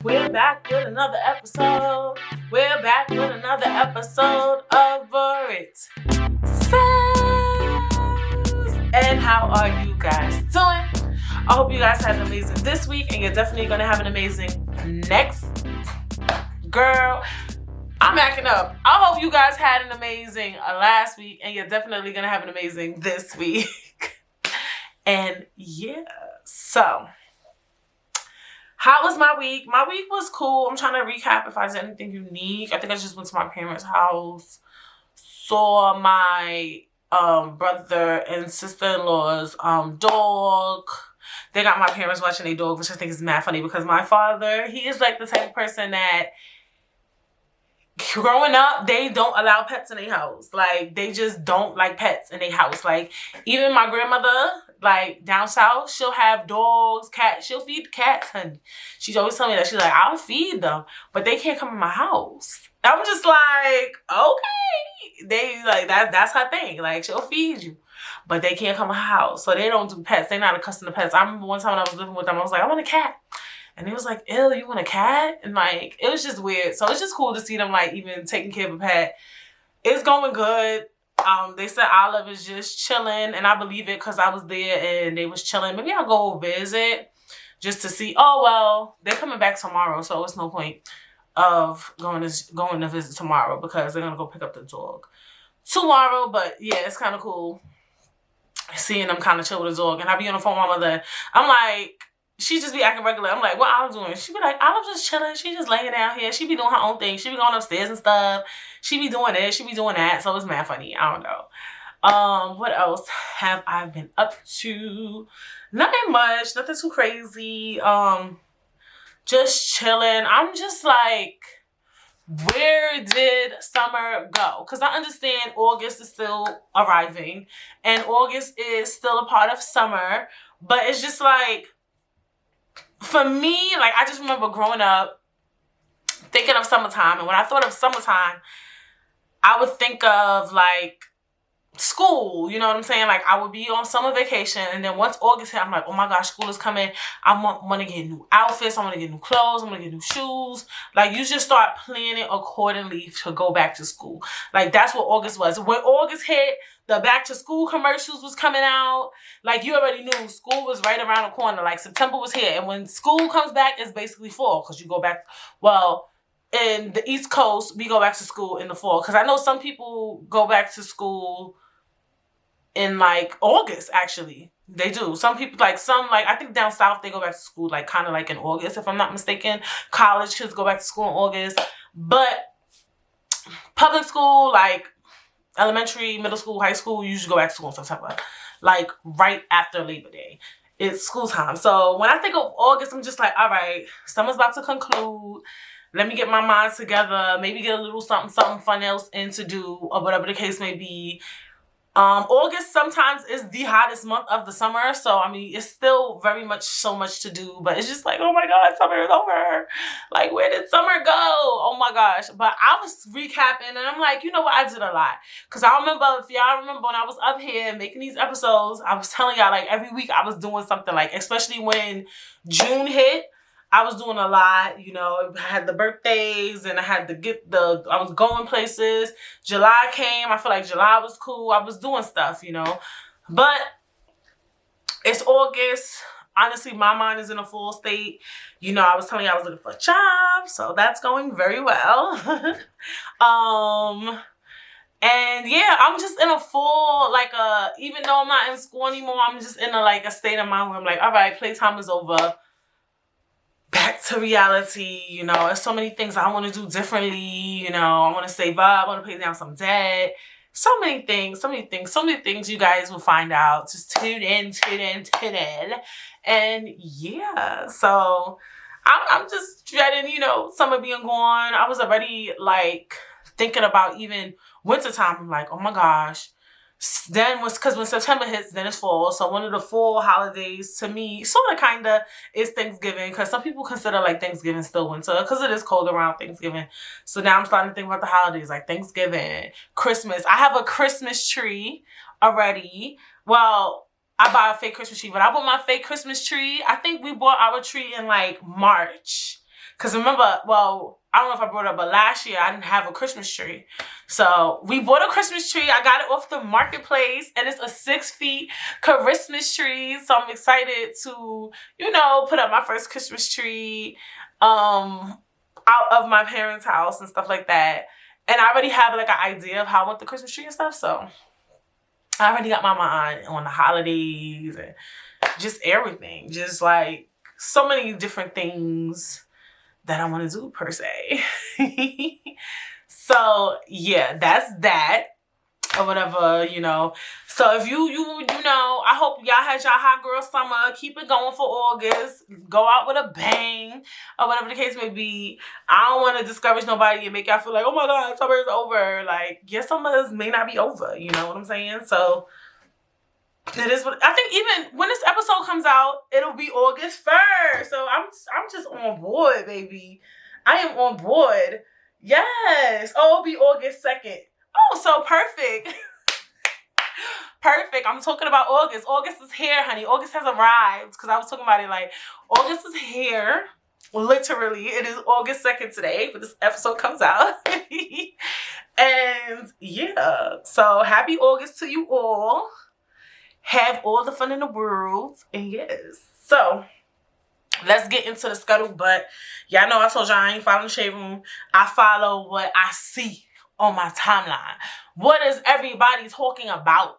We're back with another episode. We're back with another episode of Britt. And how are you guys doing? I hope you guys had an amazing this week, and you're definitely gonna have an amazing next. Girl, I'm acting up. I hope you guys had an amazing last week, and you're definitely gonna have an amazing this week. And yeah, so how was my week? My week was cool. I'm trying to recap if I did anything unique. I think I just went to my parents' house, saw my brother and sister-in-law's dog. They got my parents watching their dog, which I think is mad funny because my father, he is like the type of person that growing up, they don't allow pets in their house. Like, they just don't like pets in their house. Like, even my grandmother, like, down south, she'll have dogs, cats. She'll feed the cats, honey. She's always telling me that. She's like, I'll feed them, but they can't come in my house. I'm just like, okay. They, like, that's her thing. Like, she'll feed you, but they can't come in her house. So they don't do pets. They're not accustomed to pets. I remember one time when I was living with them, I was like, I want a cat. And he was like, ew, you want a cat? And like, it was just weird. So it's just cool to see them like even taking care of a pet. It's going good. They said Olive is just chilling, and I believe it because I was there and they was chilling. Maybe I'll go visit just to see. Oh, well, they're coming back tomorrow, so it's no point of going to visit tomorrow because they're going to go pick up the dog tomorrow. But yeah, it's kind of cool seeing them kind of chill with the dog. And I be on the phone with my mother. I'm like, she just be acting regular. I'm like, what Olive doing? She be like, Olive just chilling. She just laying down here. She be doing her own thing. She be going upstairs and stuff. She be doing this. She be doing that. So it's mad funny. I don't know. What else have I been up to? Nothing much. Nothing too crazy. Just chilling. I'm just like, where did summer go? Because I understand August is still arriving. And August is still a part of summer. But it's just like, for me, like, I just remember growing up thinking of summertime. And when I thought of summertime, I would think of, like, school. You know what I'm saying? Like, I would be on summer vacation. And then once August hit, I'm like, oh, my gosh, school is coming. I want to get new outfits. I want to get new clothes. I want to get new shoes. Like, you just start planning accordingly to go back to school. Like, that's what August was. When August hit, the back to school commercials was coming out. Like, you already knew school was right around the corner. Like, September was here. And when school comes back, it's basically fall because you go back. Well, in the East Coast, we go back to school in the fall. Because I know some people go back to school in, like, August, actually. They do. Some people, like, I think down south, they go back to school, like, kind of like in August, if I'm not mistaken. College kids go back to school in August. But public school, like, elementary, middle school, high school, you usually go back to school in September. Like, right after Labor Day. It's school time. So, when I think of August, I'm just like, all right, summer's about to conclude. Let me get my mind together. Maybe get a little something fun else in to do, or whatever the case may be. August sometimes is the hottest month of the summer. So, I mean, it's still very much so much to do. But it's just like, oh my God, summer is over. Like, where did summer go? Oh my gosh. But I was recapping and I'm like, you know what? I did a lot. Because I remember, if y'all remember when I was up here making these episodes, I was telling y'all, like, every week I was doing something. Like, especially when June hit, I was doing a lot, you know. I had the birthdays and I had to I was going places. July came. I feel like July was cool. I was doing stuff, you know. But it's August. Honestly, my mind is in a full state. You know, I was telling you I was looking for a job. So that's going very well. And yeah, I'm just in a full, like, even though I'm not in school anymore, I'm just in a state of mind where I'm like, all right, playtime is over. Back to reality, you know. There's so many things I want to do differently, you know. I want to save up, I want to pay down some debt. So many things you guys will find out. Just tune in. And yeah, so I'm just dreading, you know, summer being gone. I was already, like, thinking about even wintertime. I'm like, oh my gosh. Then because when September hits, then it's fall. So one of the fall holidays to me, sort of kind of, is Thanksgiving. Because some people consider, like, Thanksgiving still winter because it is cold around Thanksgiving. So now I'm starting to think about the holidays, like Thanksgiving, Christmas. I have a Christmas tree already. Well, I buy a fake Christmas tree, but I bought my fake Christmas tree. I think we bought our tree in, like, March. Because remember, well, I don't know if I brought it up, but last year I didn't have a Christmas tree. So we bought a Christmas tree. I got it off the marketplace, and it's a 6 feet Christmas tree. So I'm excited to, you know, put up my first Christmas tree out of my parents' house and stuff like that. And I already have like an idea of how I want the Christmas tree and stuff. So I already got my mind on the holidays and just everything. Just like so many different things that I want to do per se. So yeah, that's that or whatever, you know. So if you know, I hope y'all had y'all hot girl summer. Keep it going for August. Go out with a bang or whatever the case may be. I don't want to discourage nobody and make y'all feel like, oh my God, summer is over. Like, your summers may not be over. You know what I'm saying? So it is what I think. Even when this episode comes out, it'll be August 1st. So I'm just on board, baby. I am on board. Yes. Oh, it'll be August 2nd. Oh, so perfect. Perfect. I'm talking about August. August is here, honey. August has arrived. Because I was talking about it like, August is here. Literally. It is August 2nd today. But this episode comes out. And yeah. So happy August to you all. Have all the fun in the world. And yes. So let's get into the scuttlebutt. Y'all know I told y'all I ain't following the Shade Room. I follow what I see on my timeline. What is everybody talking about?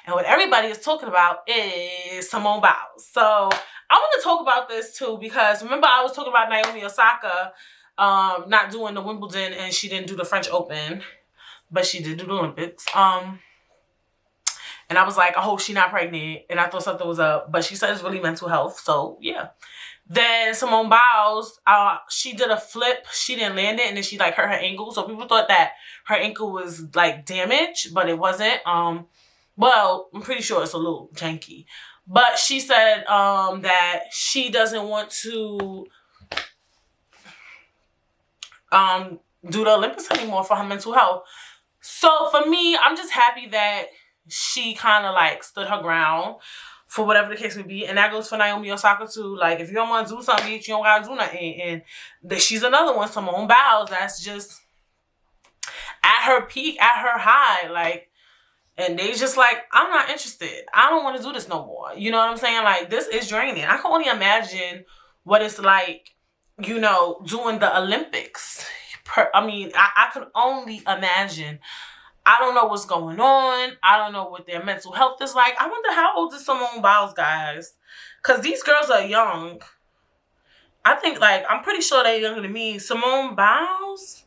And what everybody is talking about is Simone Biles. So I want to talk about this too because remember I was talking about Naomi Osaka not doing the Wimbledon and she didn't do the French Open, but she did do the Olympics. And I was like, I hope she's not pregnant. And I thought something was up. But she said it's really mental health. So, yeah. Then Simone Biles, she did a flip. She didn't land it. And then she, like, hurt her ankle. So people thought that her ankle was, like, damaged. But it wasn't. Well, I'm pretty sure it's a little janky. But she said that she doesn't want to do the Olympics anymore for her mental health. So, for me, I'm just happy that she kind of like stood her ground for whatever the case may be. And that goes for Naomi Osaka too. Like, if you don't want to do something, you don't got to do nothing. And she's another one, Simone Biles, that's just at her peak, at her high. Like, and they just like, I'm not interested. I don't want to do this no more. You know what I'm saying? Like, this is draining. I can only imagine what it's like, you know, doing the Olympics. I can only imagine. I don't know what's going on. I don't know what their mental health is like. I wonder how old is Simone Biles, guys? Because these girls are young. I think, like, I'm pretty sure they're younger than me. Simone Biles?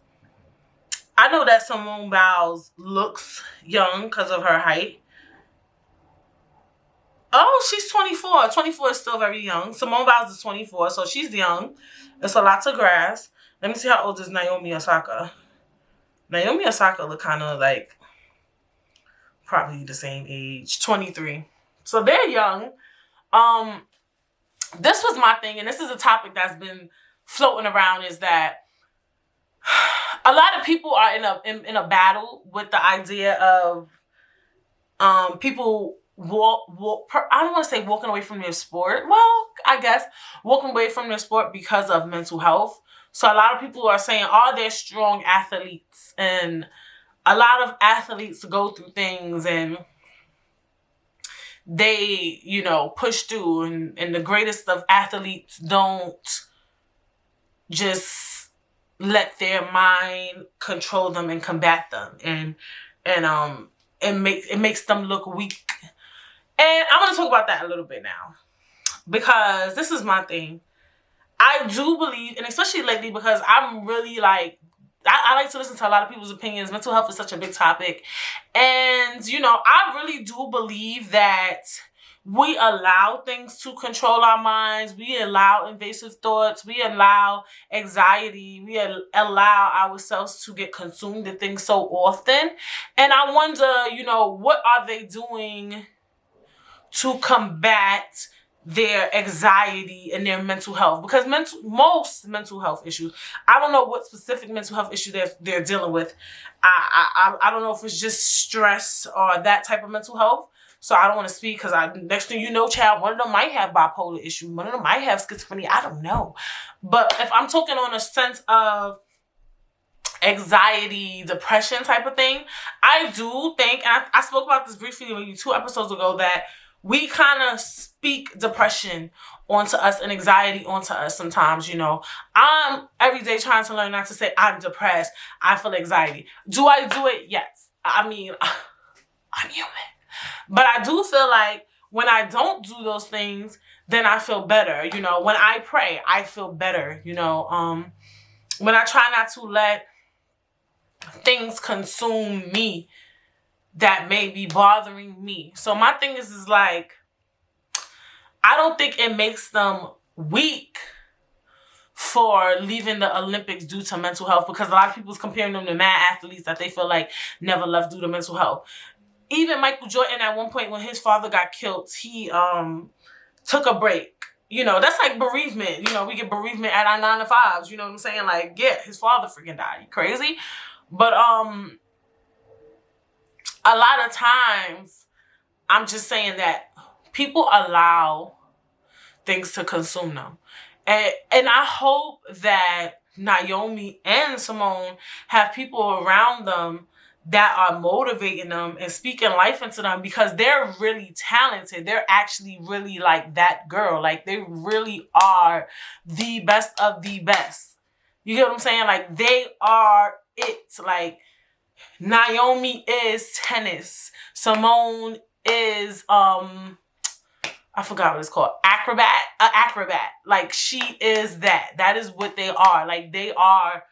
I know that Simone Biles looks young because of her height. Oh, she's 24. 24 is still very young. Simone Biles is 24, so she's young. It's a lot to grasp. Let me see how old is Naomi Osaka. Naomi Osaka look kind of like probably the same age, 23. So they're young. This was my thing, and this is a topic that's been floating around, is that a lot of people are in a battle with the idea of people I don't want to say walking away from their sport. Well, I guess walking away from their sport because of mental health. So a lot of people are saying, are there strong athletes? And a lot of athletes go through things and they, you know, push through. And the greatest of athletes don't just let their mind control them and combat them. And it makes them look weak. And I'm going to talk about that a little bit now. Because this is my thing. I do believe, and especially lately, because I'm really like, I like to listen to a lot of people's opinions. Mental health is such a big topic. And, you know, I really do believe that we allow things to control our minds. We allow invasive thoughts. We allow anxiety. We allow ourselves to get consumed in things so often. And I wonder, you know, what are they doing to combat their anxiety and their mental health? Because most mental health issues, I don't know what specific mental health issue they're dealing with. I don't know if it's just stress or that type of mental health. So I don't want to speak because next thing you know, child, one of them might have bipolar issue. One of them might have schizophrenia. I don't know. But if I'm talking on a sense of anxiety, depression type of thing, I do think, and I spoke about this briefly maybe 2 episodes ago, that we kind of speak depression onto us and anxiety onto us sometimes, you know. I'm every day trying to learn not to say I'm depressed, I feel anxiety. Do I do it? Yes. I mean, I'm human. But I do feel like when I don't do those things, then I feel better. You know, when I pray, I feel better. You know, when I try not to let things consume me that may be bothering me. So my thing is like, I don't think it makes them weak for leaving the Olympics due to mental health, because a lot of people's comparing them to mad athletes that they feel like never left due to mental health. Even Michael Jordan, at one point when his father got killed, he took a break. You know, that's like bereavement. You know, we get bereavement at our 9 to 5s. You know what I'm saying? Like, yeah, his father freaking died. You crazy? But a lot of times, I'm just saying that people allow things to consume them. And I hope that Naomi and Simone have people around them that are motivating them and speaking life into them, because they're really talented. They're actually really like that girl. Like, they really are the best of the best. You get what I'm saying? Like, they are it. Like, Naomi is tennis. Simone is, I forgot what it's called. Acrobat. Like, she is that. That is what they are. Like, they are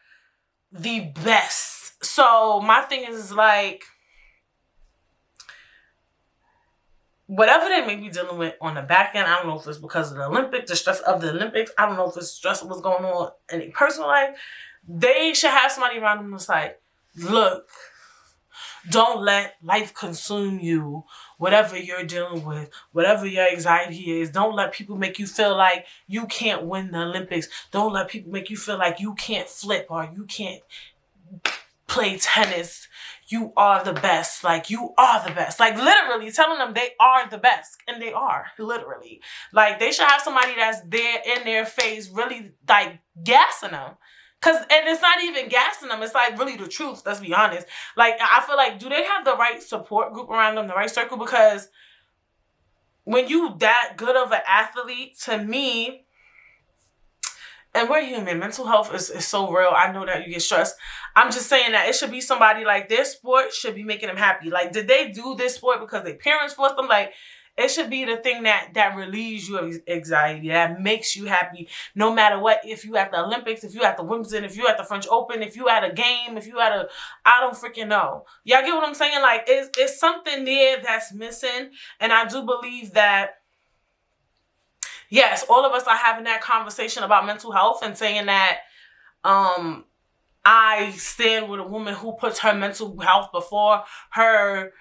the best. So my thing is like, whatever they may be dealing with on the back end, I don't know if it's because of the Olympics, the stress of the Olympics. I don't know if it's stress of what's going on in their personal life. They should have somebody around them that's like, look, don't let life consume you. Whatever you're dealing with, whatever your anxiety is, don't let people make you feel like you can't win the Olympics. Don't let people make you feel like you can't flip or you can't play tennis. You are the best. Like, you are the best. Like, literally telling them they are the best. And they are, literally. Like, they should have somebody that's there in their face really, like, gassing them. And it's not even gassing them. It's, like, really the truth. Let's be honest. Like, I feel like, do they have the right support group around them, the right circle? Because when you that good of an athlete, to me, and we're human. Mental health is so real. I know that you get stressed. I'm just saying that it should be somebody like their sport should be making them happy. Like, did they do this sport because their parents forced them? Like, it should be the thing that relieves you of anxiety, that makes you happy, no matter what. If you at the Olympics, if you at the Wimbledon, if you at the French Open, if you at a game, if you at a, I don't freaking know. Y'all get what I'm saying? Like, it's something there that's missing. And I do believe that, yes, all of us are having that conversation about mental health and saying that I stand with a woman who puts her mental health before her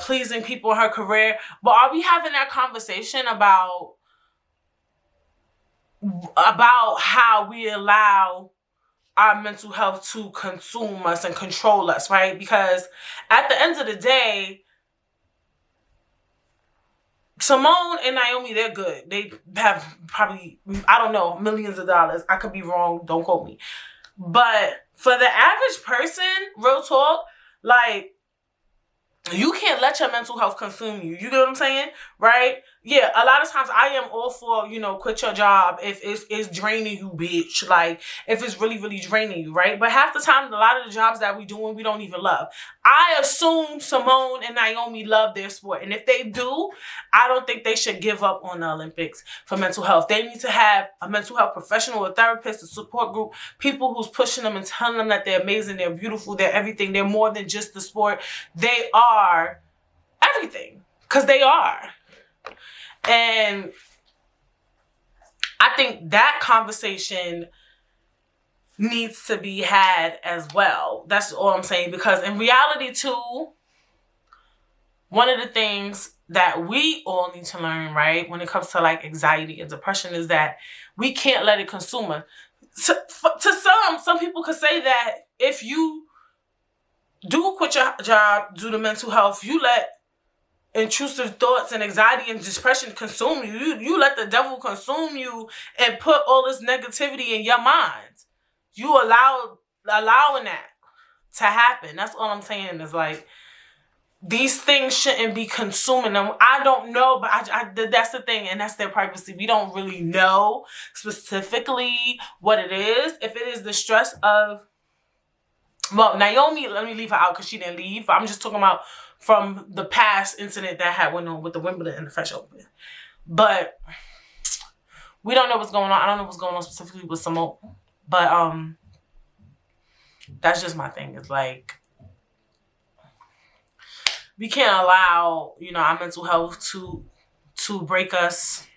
pleasing people in her career. But are we having that conversation about how we allow our mental health to consume us and control us, right? Because at the end of the day, Simone and Naomi, they're good. They have probably, I don't know, millions of dollars. I could be wrong. Don't quote me. But for the average person, real talk, like, you can't let your mental health consume you. You get what I'm saying? Right? Yeah, a lot of times I am all for, quit your job if it's draining you, bitch. Like, if it's really, really draining you, right? But half the time, a lot of the jobs that we doing, we don't even love. I assume Simone and Naomi love their sport. And if they do, I don't think they should give up on the Olympics for mental health. They need to have a mental health professional, a therapist, a support group, people who's pushing them and telling them that they're amazing, they're beautiful, they're everything. They're more than just the sport. They are everything. Because they are. And I think that conversation needs to be had as well. That's all I'm saying. Because in reality, too, one of the things that we all need to learn, right, when it comes to like anxiety and depression, is that we can't let it consume us. To some people could say that if you do quit your job due to mental health, you let intrusive thoughts and anxiety and depression consume you. You let the devil consume you and put all this negativity in your mind. You allowing that to happen. That's all I'm saying is like, these things shouldn't be consuming them. I don't know, but that's the thing, and that's their privacy. We don't really know specifically what it is. If it is the stress of, well, Naomi, let me leave her out because she didn't leave. I'm just talking about from the past incident that had went on with the Wimbledon and the French Open. But we don't know what's going on. I don't know what's going on specifically with Simone. But that's just my thing. It's like, we can't allow, our mental health to break us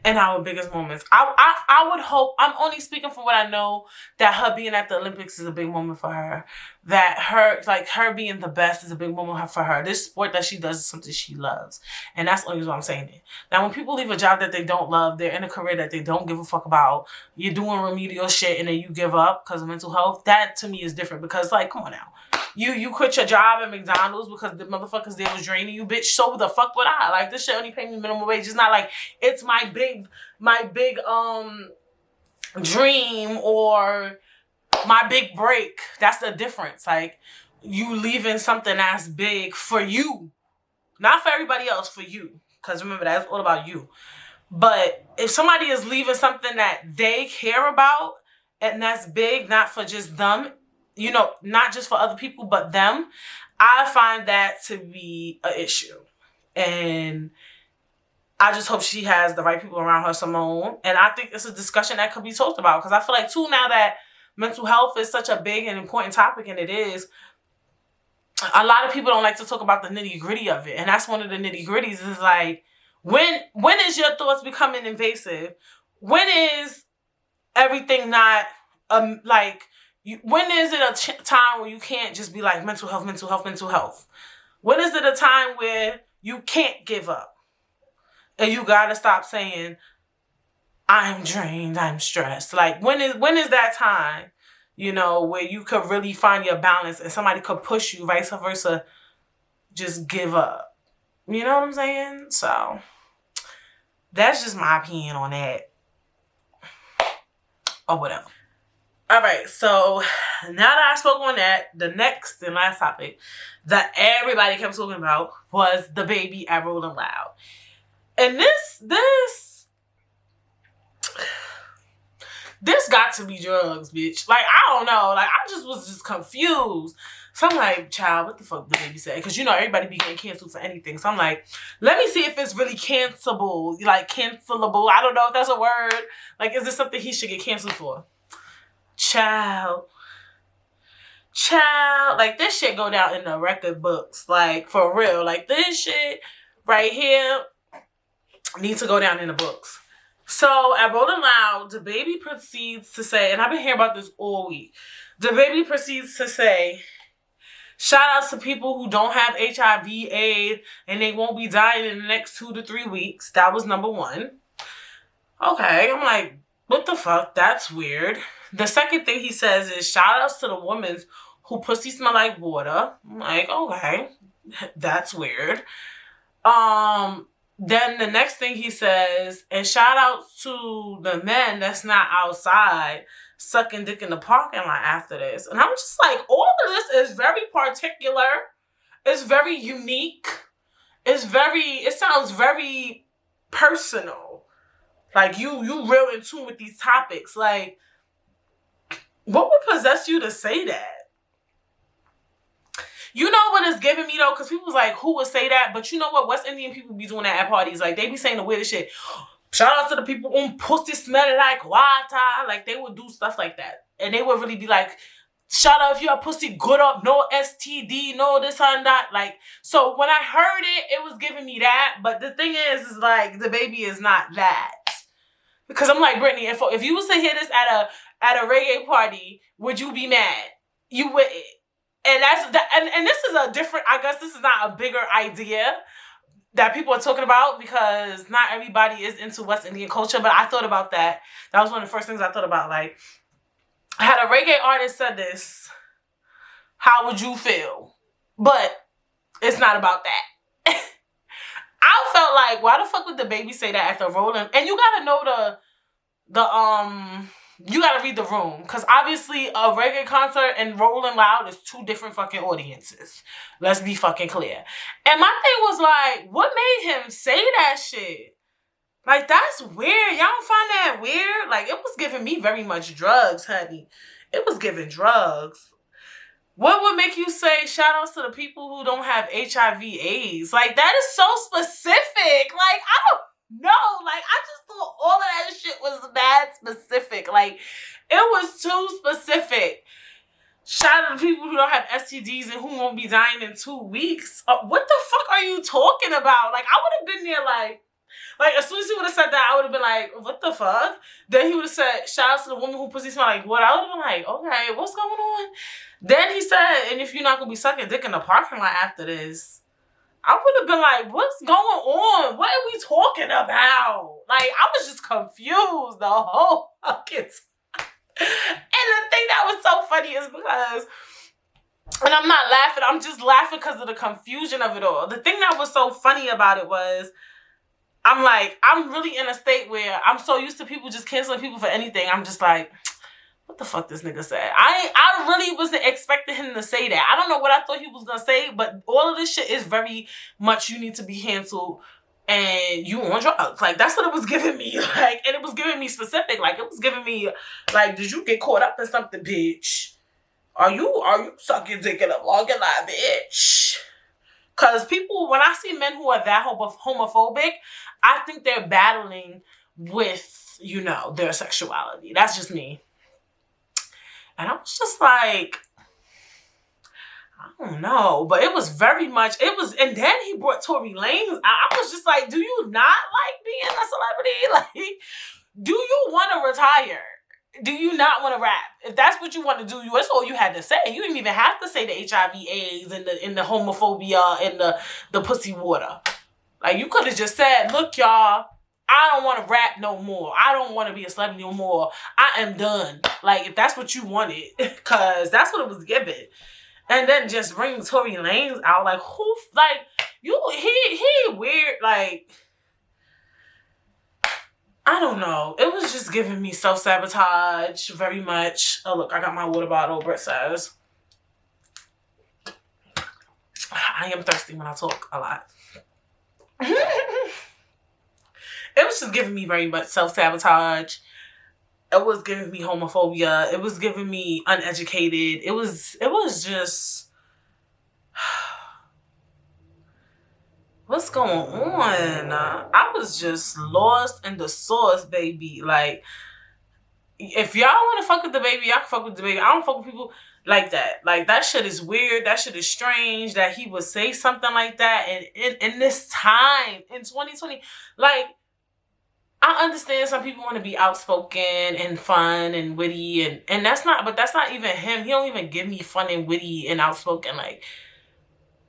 in our biggest moments. I would hope, I'm only speaking from what I know, that her being at the Olympics is a big moment for her. That her being the best is a big moment for her. This sport that she does is something she loves. And that's the only reason I'm saying it. Now, when people leave a job that they don't love, they're in a career that they don't give a fuck about, you're doing remedial shit and then you give up because of mental health, that to me is different. Because, like, come on now. You quit your job at McDonald's because the motherfuckers there was draining you, bitch. So the fuck would I? Like, this shit only pay me minimum wage. It's not like it's my big dream or my big break. That's the difference. Like, you leaving something that's big for you, not for everybody else, for you. Because remember, that's all about you. But if somebody is leaving something that they care about and that's big, not for just them, not just for other people, but them, I find that to be an issue. And I just hope she has the right people around her, Simone. And I think it's a discussion that could be talked about. Because I feel like, too, now that mental health is such a big and important topic, and it is, a lot of people don't like to talk about the nitty-gritty of it. And that's one of the nitty-gritties is like, when is your thoughts becoming invasive? When is everything not, when is it a time where you can't just be like, mental health, mental health, mental health? When is it a time where you can't give up? And you gotta stop saying, I'm drained, I'm stressed. Like, when is that time, where you could really find your balance and somebody could push you, vice versa, just give up. You know what I'm saying? So, that's just my opinion on that. Or whatever. All right, so now that I spoke on that, the next and last topic that everybody kept talking about was the baby at Rolling Loud. And this got to be drugs, bitch. Like, I don't know. Like, I was just confused. So I'm like, child, what the fuck the baby said? Because, everybody be getting canceled for anything. So I'm like, let me see if it's really cancelable. Like, cancelable. I don't know if that's a word. Like, is this something he should get canceled for? Child, like, this shit go down in the record books, like, for real. Like, this shit right here needs to go down in the books. So, at Rolling Loud, the baby proceeds to say, and I've been hearing about this all week, the baby proceeds to say, shout outs to people who don't have HIV, AIDS, and they won't be dying in the next 2 to 3 weeks. That was number one. Okay, I'm like, what the fuck? That's weird. The second thing he says is, shout outs to the women who pussy smell like water. I'm like, okay, that's weird. Then the next thing he says, and shout outs to the men that's not outside sucking dick in the parking lot after this. And I'm just like, all of this is very particular. It's very unique. It sounds very personal. Like, you real in tune with these topics. Like, what would possess you to say that? You know what it's giving me, though? Because people was like, who would say that? But you know what? West Indian people be doing that at parties. Like, they be saying the weirdest shit. Shout out to the people who pussy smelling like water. Like, they would do stuff like that. And they would really be like, shout out if you're a pussy good up, no STD, no this and that. Like, so when I heard it, it was giving me that. But the thing is like, the baby is not that. Because I'm like, Brittany, if you was to hear this at a reggae party, would you be mad? You wouldn't. And and this is a different, I guess this is not a bigger idea that people are talking about, because not everybody is into West Indian culture, but I thought about that. That was one of the first things I thought about. Like, had a reggae artist said this, how would you feel? But it's not about that. I felt like, why the fuck would the baby say that after rolling? And you gotta know you gotta read the room. Because obviously a reggae concert and Rolling Loud is two different fucking audiences. Let's be fucking clear. And my thing was like, what made him say that shit? Like, that's weird. Y'all don't find that weird? Like, it was giving me very much drugs, honey. It was giving drugs. What would make you say shout outs to the people who don't have HIV AIDS? Like, that is so specific. Like, I don't know. Like, I just thought all of that shit was mad specific. Like, it was too specific. Shout out to people who don't have STDs and who won't be dying in 2 weeks. What the fuck are you talking about? Like, I would have been there like, as soon as he would have said that, I would have been like, what the fuck? Then he would have said, shout out to the woman who pussy smell like what? I would have been like, okay, what's going on? Then he said, and if you're not going to be sucking dick in the parking lot after this, I would have been like, what's going on? What are we talking about? Like, I was just confused the whole fucking time. And the thing that was so funny is because, and I'm not laughing, I'm just laughing because of the confusion of it all. The thing that was so funny about it was, I'm like, I'm really in a state where I'm so used to people just canceling people for anything. I'm just like, what the fuck this nigga said? I really wasn't expecting him to say that. I don't know what I thought he was gonna say, but all of this shit is very much you need to be canceled and you on drugs. Like, that's what it was giving me. Like, and it was giving me specific. Like, it was giving me, like, did you get caught up in something, bitch? Are you sucking dick in a parking lot, bitch? Because people, when I see men who are that homophobic, I think they're battling with, you know, their sexuality. That's just me. And I was just like, I don't know. But it was very much, and then he brought Tory Lanez. I was just like, do you not like being a celebrity? Like, do you want to retire? Do you not want to rap? If that's what you want to do, that's all you had to say. You didn't even have to say the HIV AIDS and the homophobia and the pussy water. Like, you could have just said, look, y'all, I don't want to rap no more. I don't want to be a celebrity no more. I am done. Like, if that's what you wanted, because that's what it was given. And then just bring Tory Lanez out. Like, who, like, he weird, like, I don't know. It was just giving me self-sabotage very much. Oh, look, I got my water bottle, Britt says. I am thirsty when I talk a lot. It was just giving me very much self-sabotage. It was giving me homophobia. It was giving me uneducated. It was just... What's going on? I was just lost in the sauce, baby. Like, if y'all want to fuck with the baby, y'all can fuck with the baby. I don't fuck with people like that. Like, that shit is weird. That shit is strange that he would say something like that. And in this time, in 2020, like, I understand some people want to be outspoken and fun and witty. And that's not even him. He don't even give me fun and witty and outspoken. Like,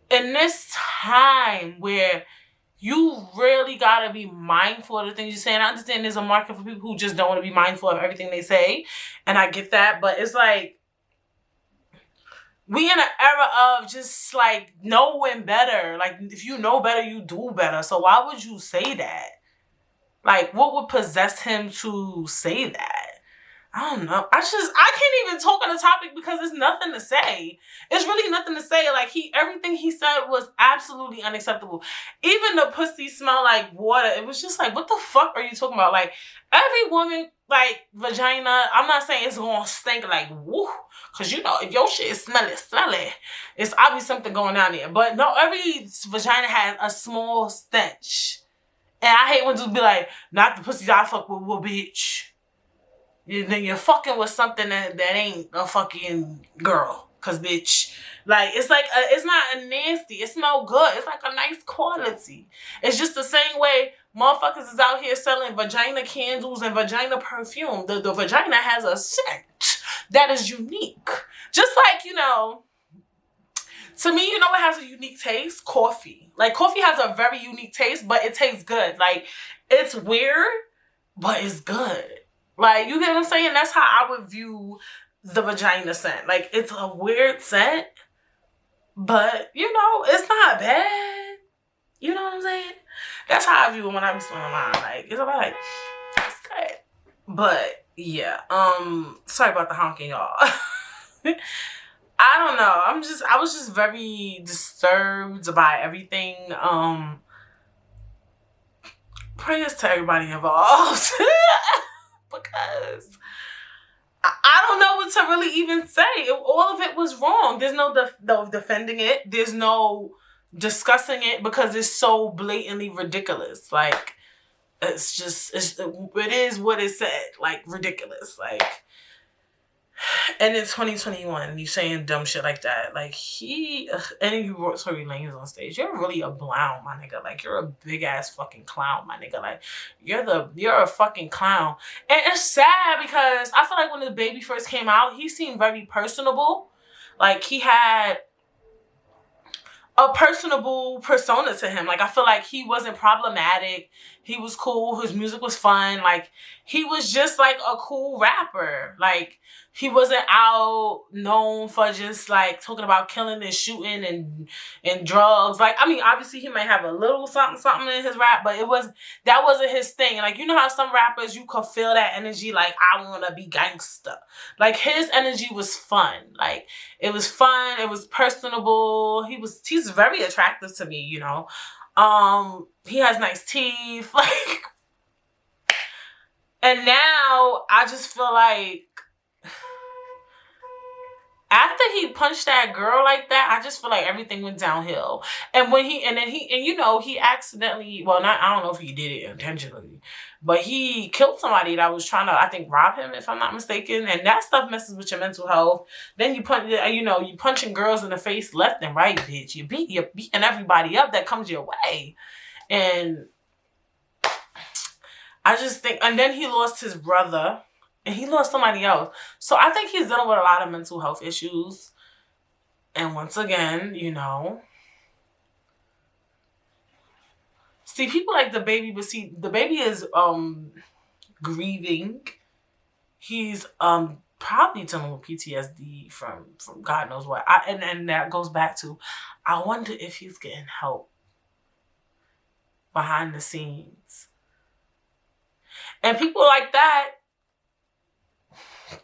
in this time where you really gotta be mindful of the things you say, and I understand there's a market for people who just don't want to be mindful of everything they say, and I get that, but it's like, we in an era of just like knowing better. Like, if you know better, you do better. So why would you say that? Like, what would possess him to say that? I don't know. I can't even talk on the topic because there's nothing to say. It's really nothing to say. Like, everything he said was absolutely unacceptable. Even the pussy smell like water. It was just like, what the fuck are you talking about? Like, every woman, like, vagina, I'm not saying it's gonna stink like, woo. Because, you know, if your shit is smelly, it's obviously something going on there. But no, every vagina has a small stench. And I hate when dudes be like, not the pussies I fuck with, well, bitch. Then you're fucking with something that ain't a fucking girl. Cause bitch, like, it's like, it's not a nasty. It smell good. It's like a nice quality. It's just the same way motherfuckers is out here selling vagina candles and vagina perfume. The vagina has a scent that is unique. Just like, you know, to me, you know what has a unique taste? Coffee. Like, coffee has a very unique taste, but it tastes good. Like, it's weird, but it's good. Like, you get what I'm saying? That's how I would view the vagina scent. Like, it's a weird scent, but, you know, it's not bad. You know what I'm saying? That's how I view it when I be smelling mine. Like, it's about like, it's good. But yeah, sorry about the honking, y'all. I don't know. I was just very disturbed by everything. Prayers to everybody involved. Because I don't know what to really even say. All of it was wrong. There's no defending it. There's no discussing it because it's so blatantly ridiculous. Like, it is what it said. Like, ridiculous. Like, and in 2021, you saying dumb shit like that. Like, and you brought Tory Lanez on stage. You're really a clown, my nigga. Like, you're a big ass fucking clown, my nigga. Like, you're a fucking clown. And it's sad because I feel like when the baby first came out, he seemed very personable. Like, he had a personable persona to him. Like, I feel like he wasn't problematic. He was cool. His music was fun. Like, he was just like a cool rapper. Like, he wasn't out known for just like talking about killing and shooting and drugs. Like, I mean, obviously he might have a little something in his rap, but that wasn't his thing. Like, you know how some rappers, you could feel that energy, like, I want to be gangster. Like, his energy was fun. Like, it was fun. It was personable. He's very attractive to me, you know. He has nice teeth. Like, and now I just feel like after he punched that girl like that, I just feel like everything went downhill. And he accidentally, well, I don't know if he did it intentionally, but he killed somebody that was trying to, I think, rob him, if I'm not mistaken. And that stuff messes with your mental health. Then you punching girls in the face left and right, bitch. You're beating everybody up that comes your way. And I just think, and then he lost his brother. And he lost somebody else. So I think he's dealing with a lot of mental health issues. And once again, you know. See, people like the baby, but see, the baby is grieving. He's probably dealing with PTSD from God knows what. And that goes back to, I wonder if he's getting help behind the scenes. And people like that,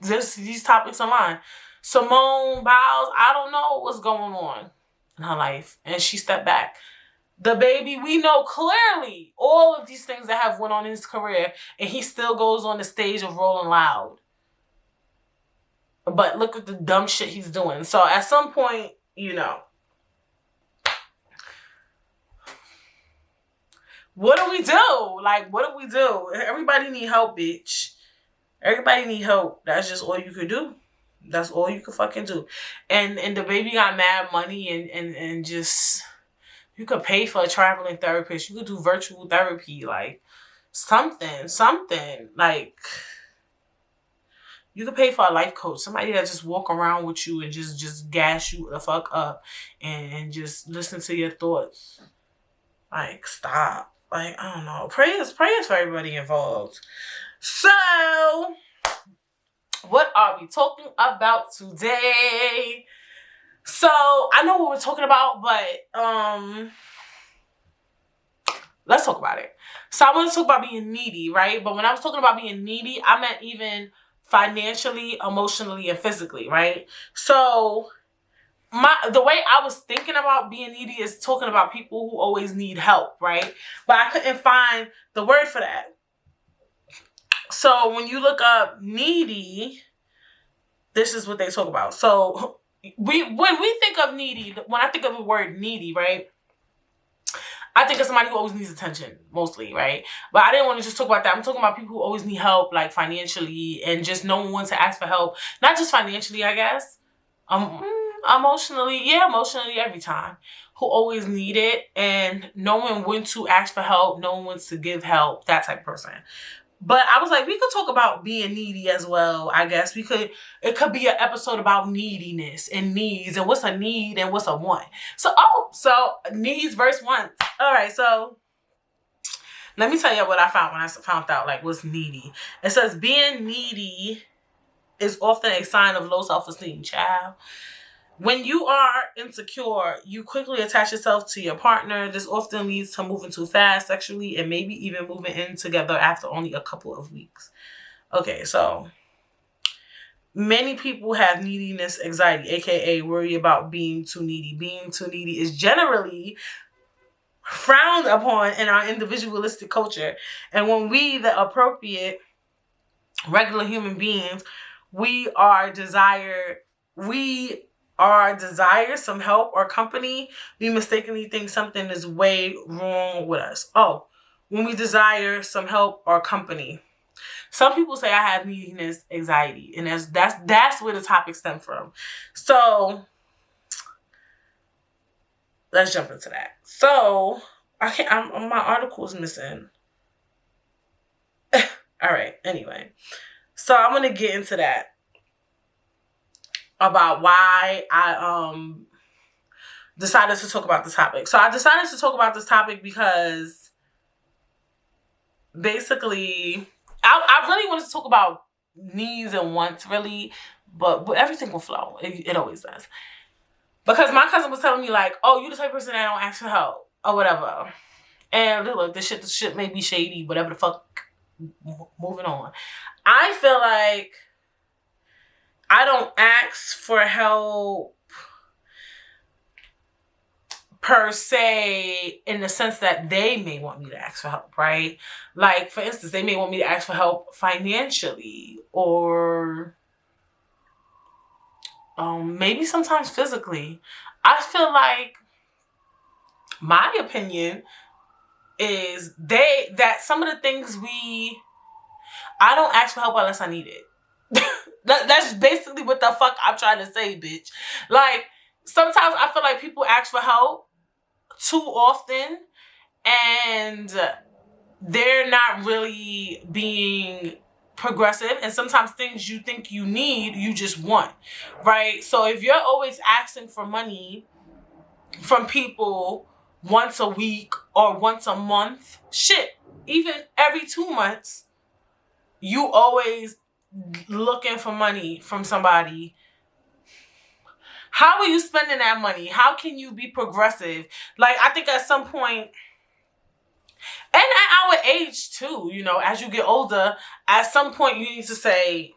these topics online. Simone Biles, I don't know what's going on in her life. And she stepped back. The baby, we know clearly all of these things that have went on in his career. And he still goes on the stage of Rolling Loud. But look at the dumb shit he's doing. So at some point, you know. What do we do? Like, what do we do? Everybody need help, bitch. Everybody need help. That's just all you could do. That's all you could fucking do. And the baby got mad money and just, you could pay for a traveling therapist. You could do virtual therapy. Like, something. Like, you could pay for a life coach. Somebody that just walk around with you and just gas you the fuck up and just listen to your thoughts. Like, stop. Like, I don't know. Prayers for everybody involved. So, what are we talking about today? So, I know what we're talking about, but let's talk about it. So, I want to talk about being needy, right? But when I was talking about being needy, I meant even financially, emotionally, and physically, right? So, the way I was thinking about being needy is talking about people who always need help, right? But I couldn't find the word for that. So when you look up needy, this is what they talk about. So when we think of needy, when I think of the word needy, right, I think of somebody who always needs attention, mostly, right? But I didn't want to just talk about that. I'm talking about people who always need help, like financially, and just no one wants to ask for help. Not just financially, I guess. Emotionally every time. Who always need it, and no one wants to ask for help. No one wants to give help. That type of person. But I was like, we could talk about being needy as well, I guess. It could be an episode about neediness and needs and what's a need and what's a want. So needs versus wants. All right, so let me tell you what I found when I found out, like, what's needy. It says being needy is often a sign of low self-esteem, child. When you are insecure, you quickly attach yourself to your partner. This often leads to moving too fast sexually and maybe even moving in together after only a couple of weeks. Okay, so many people have neediness anxiety, aka worry about being too needy. Being too needy is generally frowned upon in our individualistic culture. And when we, the appropriate regular human beings, we are desire some help or company, we mistakenly think something is way wrong with us. Oh, when we desire some help or company. Some people say I have neediness anxiety, and that's where the topic stems from. So let's jump into that. So my article is missing. All right. Anyway, so I'm gonna get into that about why I decided to talk about this topic. So I decided to talk about this topic because basically I really wanted to talk about needs and wants, really, but everything will flow. It always does. Because my cousin was telling me, like, oh, you the type of person that don't ask for help or whatever. And look, this shit may be shady, whatever the fuck. Moving on. I feel like I don't ask for help per se in the sense that they may want me to ask for help, right? Like, for instance, they may want me to ask for help financially or maybe sometimes physically. I feel like my opinion is that some of the things I don't ask for help unless I need it. That's basically what the fuck I'm trying to say, bitch. Like, sometimes I feel like people ask for help too often and they're not really being progressive, and sometimes things you think you need, you just want, right? So if you're always asking for money from people once a week or once a month, shit, even every 2 months, you always looking for money from somebody. How are you spending that money? How can you be progressive? Like, I think at some point, and at our age too, you know, as you get older, at some point you need to say,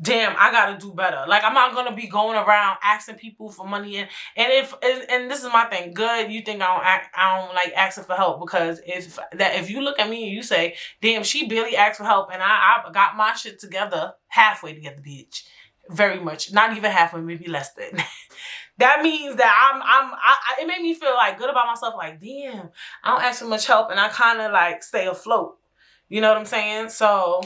damn, I gotta do better. Like, I'm not gonna be going around asking people for money, and this is my thing. Good, you think I don't like asking for help, because if you look at me and you say, damn, she barely asked for help, and I got my shit together, halfway together, bitch. Very much, not even halfway, maybe less than. That means that it made me feel like good about myself. Like, damn, I don't ask for much help, and I kind of like stay afloat. You know what I'm saying? So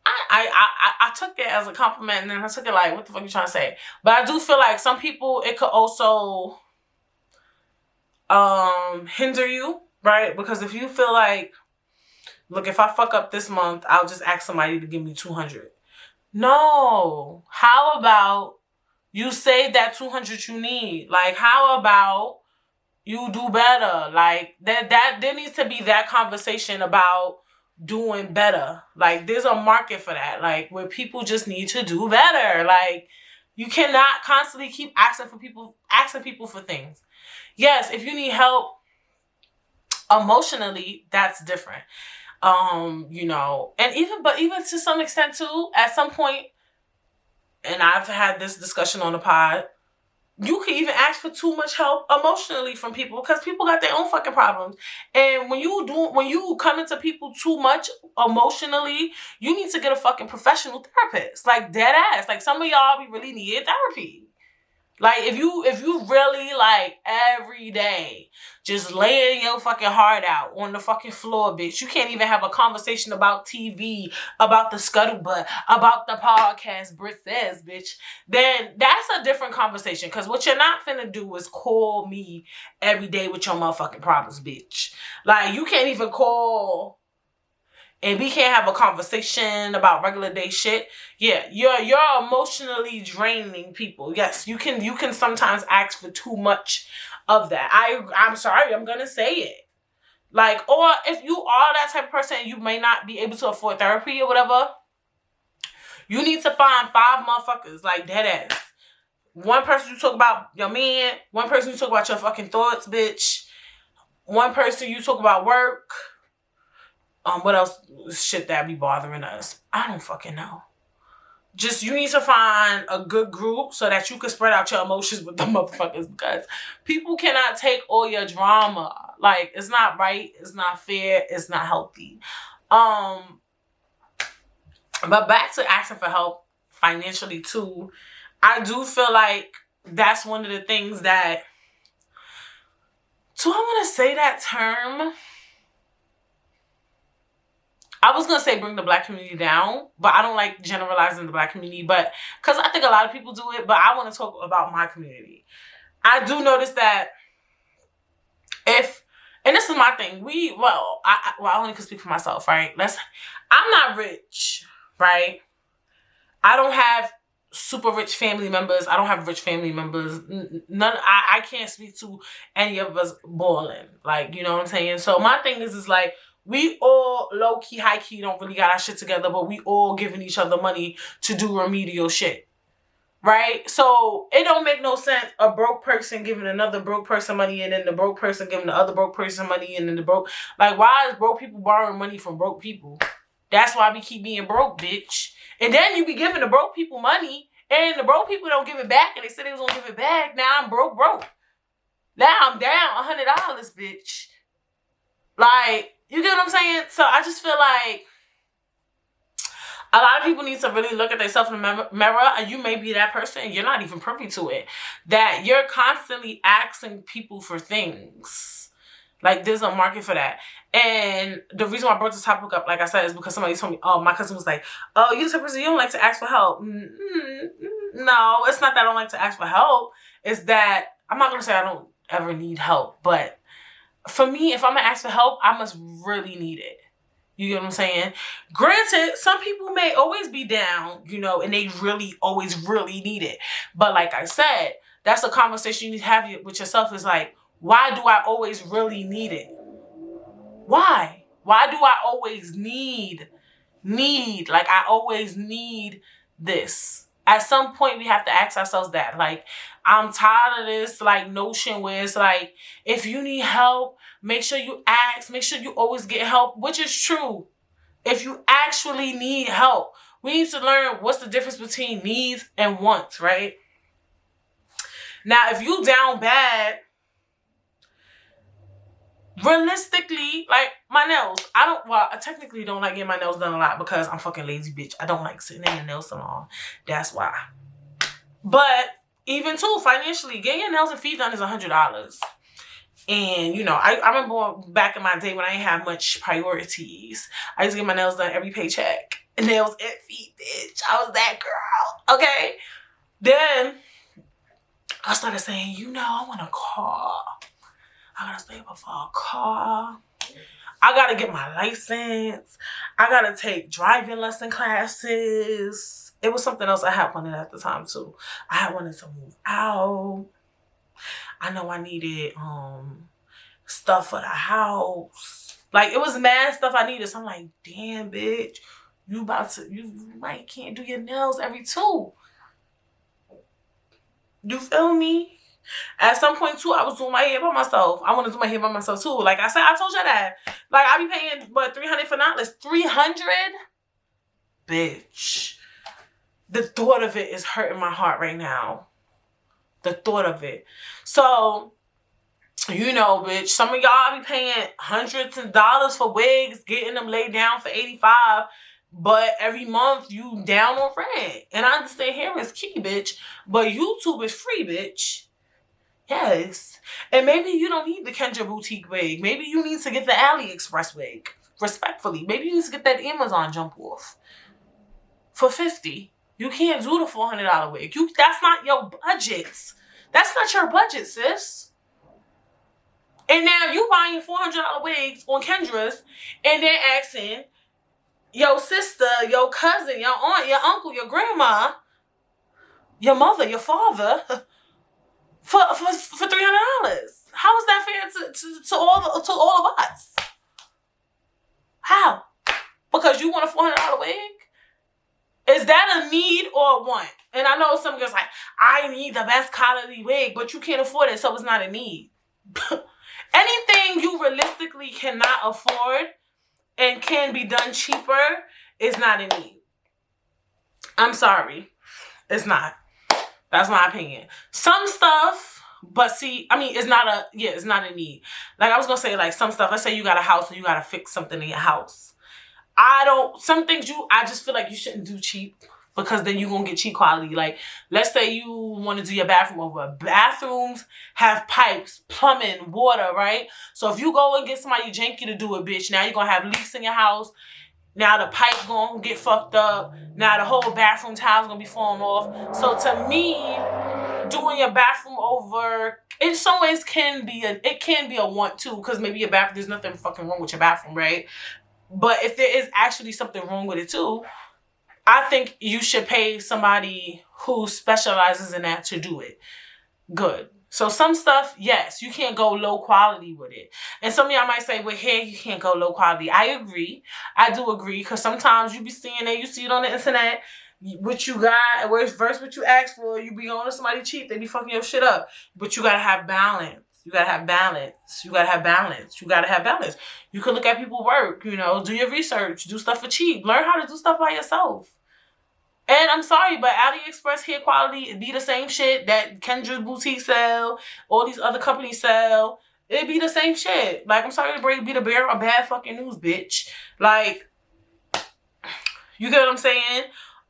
I took it as a compliment, and then I took it like, what the fuck you trying to say? But I do feel like some people, it could also hinder you, right? Because if you feel like, look, if I fuck up this month, I'll just ask somebody to give me $200. No. How about you save that $200 you need? Like, how about you do better? Like, that there needs to be that conversation about doing better. Like, there's a market for that. Like, where people just need to do better. Like, you cannot constantly keep asking people for things. Yes, if you need help emotionally, that's different. You know, and even to some extent too, at some point, and I've had this discussion on the pod, you can even ask for too much help emotionally from people, because people got their own fucking problems. And when you come into people too much emotionally, you need to get a fucking professional therapist. Like, dead ass. Like, some of y'all be really needing therapy. Like, if you really, like, every day just laying your fucking heart out on the fucking floor, bitch, you can't even have a conversation about TV, about the scuttlebutt, about the podcast Britt says, bitch, then that's a different conversation. Because what you're not finna do is call me every day with your motherfucking problems, bitch. Like, you can't even call and we can't have a conversation about regular day shit. Yeah, you're emotionally draining people. Yes, you can sometimes ask for too much of that. I'm sorry, I'm gonna say it. Like, or if you are that type of person, you may not be able to afford therapy or whatever, You need to find 5 motherfuckers, like dead ass. One person you talk about your man. One person you talk about your fucking thoughts, bitch. One person you talk about work. What else? Shit that be bothering us. I don't fucking know. Just, you need to find a good group so that you can spread out your emotions with the motherfuckers, because people cannot take all your drama. Like, it's not right. It's not fair. It's not healthy. But back to asking for help financially too. I do feel like that's one of the things that, do I want to say that term? I was going to say bring the black community down, but I don't like generalizing the black community, but because I think a lot of people do it, but I want to talk about my community. I do notice that and this is my thing, I only can speak for myself, right? I'm not rich, right? I don't have super rich family members. I don't have rich family members. I can't speak to any of us balling. Like, you know what I'm saying? So my thing is like, we all low-key, high-key don't really got our shit together, but we all giving each other money to do remedial shit. Right? So it don't make no sense a broke person giving another broke person money, and then the broke person giving the other broke person money, and then like, why is broke people borrowing money from broke people? That's why we keep being broke, bitch. And then you be giving the broke people money, and the broke people don't give it back, and they said they was gonna give it back. Now I'm broke. Now I'm down $100, bitch. Like, you get what I'm saying? So I just feel like a lot of people need to really look at themselves in the mirror, and you may be that person and you're not even privy to it. That you're constantly asking people for things. Like, there's a market for that. And the reason why I brought this topic up, like I said, is because somebody told me, my cousin was like, oh, you're the type of person, you don't like to ask for help. No, it's not that I don't like to ask for help. It's that, I'm not going to say I don't ever need help, but for me, if I'm going to ask for help, I must really need it. You get what I'm saying? Granted, some people may always be down, and they really always really need it. But like I said, that's a conversation you need to have with yourself, is like, why do I always really need it? Why? Why do I always need? Like, I always need this. At some point, we have to ask ourselves that. Like, I'm tired of this, like, notion where it's like, if you need help, make sure you ask. Make sure you always get help, which is true. If you actually need help, we need to learn what's the difference between needs and wants, right? Now, if you down bad, realistically, like, my nails, I technically don't like getting my nails done a lot because I'm fucking lazy, bitch. I don't like sitting in the nail salon. That's why. But even too, financially, getting your nails and feet done is $100. And, I remember back in my day when I didn't have much priorities, I used to get my nails done every paycheck. Nails and feet, bitch. I was that girl. Okay? Then I started saying, I want a car. I gotta save up for a car. I gotta get my license. I gotta take driving lesson classes. It was something else I had wanted at the time too. I had wanted to move out. I know I needed stuff for the house. Like, it was mad stuff I needed. So I'm like, damn, bitch, you might can't do your nails every 2. You feel me? At some point, too, I was doing my hair by myself. I want to do my hair by myself, too. Like I said, I told you that. Like, I be paying, $300 for knotless. $300? Bitch. The thought of it is hurting my heart right now. The thought of it. So, bitch, some of y'all be paying hundreds of dollars for wigs, getting them laid down for $85. But every month, you down on rent. And I understand hair is key, bitch. But YouTube is free, bitch. Yes. And maybe you don't need the Kendra Boutique wig. Maybe you need to get the AliExpress wig. Respectfully. Maybe you need to get that Amazon jump off. For $50. You can't do the $400 wig. That's not your budget. That's not your budget, sis. And now you buying $400 wigs on Kendra's and then asking your sister, your cousin, your aunt, your uncle, your grandma, your mother, your father for $300. How is that fair to all of us? How? Because you want a $400 wig? Is that a need or a want? And I know some girls like, I need the best quality wig, but you can't afford it, so it's not a need. Anything you realistically cannot afford and can be done cheaper is not a need. I'm sorry. It's not. That's my opinion. Some stuff, but see, I mean, it's not a need. Like I was gonna say, like some stuff, let's say you got a house and you gotta fix something in your house. Some things I just feel like you shouldn't do cheap, because then you're gonna get cheap quality. Like, let's say you want to do your bathroom over. Bathrooms have pipes, plumbing, water, right? So if you go and get somebody janky to do it, bitch, now you're gonna have leaks in your house. Now the pipe gonna get fucked up. Now the whole bathroom tile's gonna be falling off. So to me, doing your bathroom over in some ways can be a want too, because maybe your bathroom, there's nothing fucking wrong with your bathroom, right? But if there is actually something wrong with it too, I think you should pay somebody who specializes in that to do it. Good. So some stuff, yes, you can't go low quality with it. And some of y'all might say, well, hair, you can't go low quality. I agree. I do agree, because sometimes you be seeing it, you see it on the internet, what you got, versus what you ask for, you be on to somebody cheap, they be fucking your shit up. But you gotta have balance. You gotta have balance. You gotta have balance. You gotta have balance. You can look at people's work, do your research, do stuff for cheap. Learn how to do stuff by yourself. And I'm sorry, but AliExpress hair quality, it be the same shit that Kendra Boutique sell, all these other companies sell. It be the same shit. Like, I'm sorry to be the bearer of bad fucking news, bitch. Like, you get what I'm saying?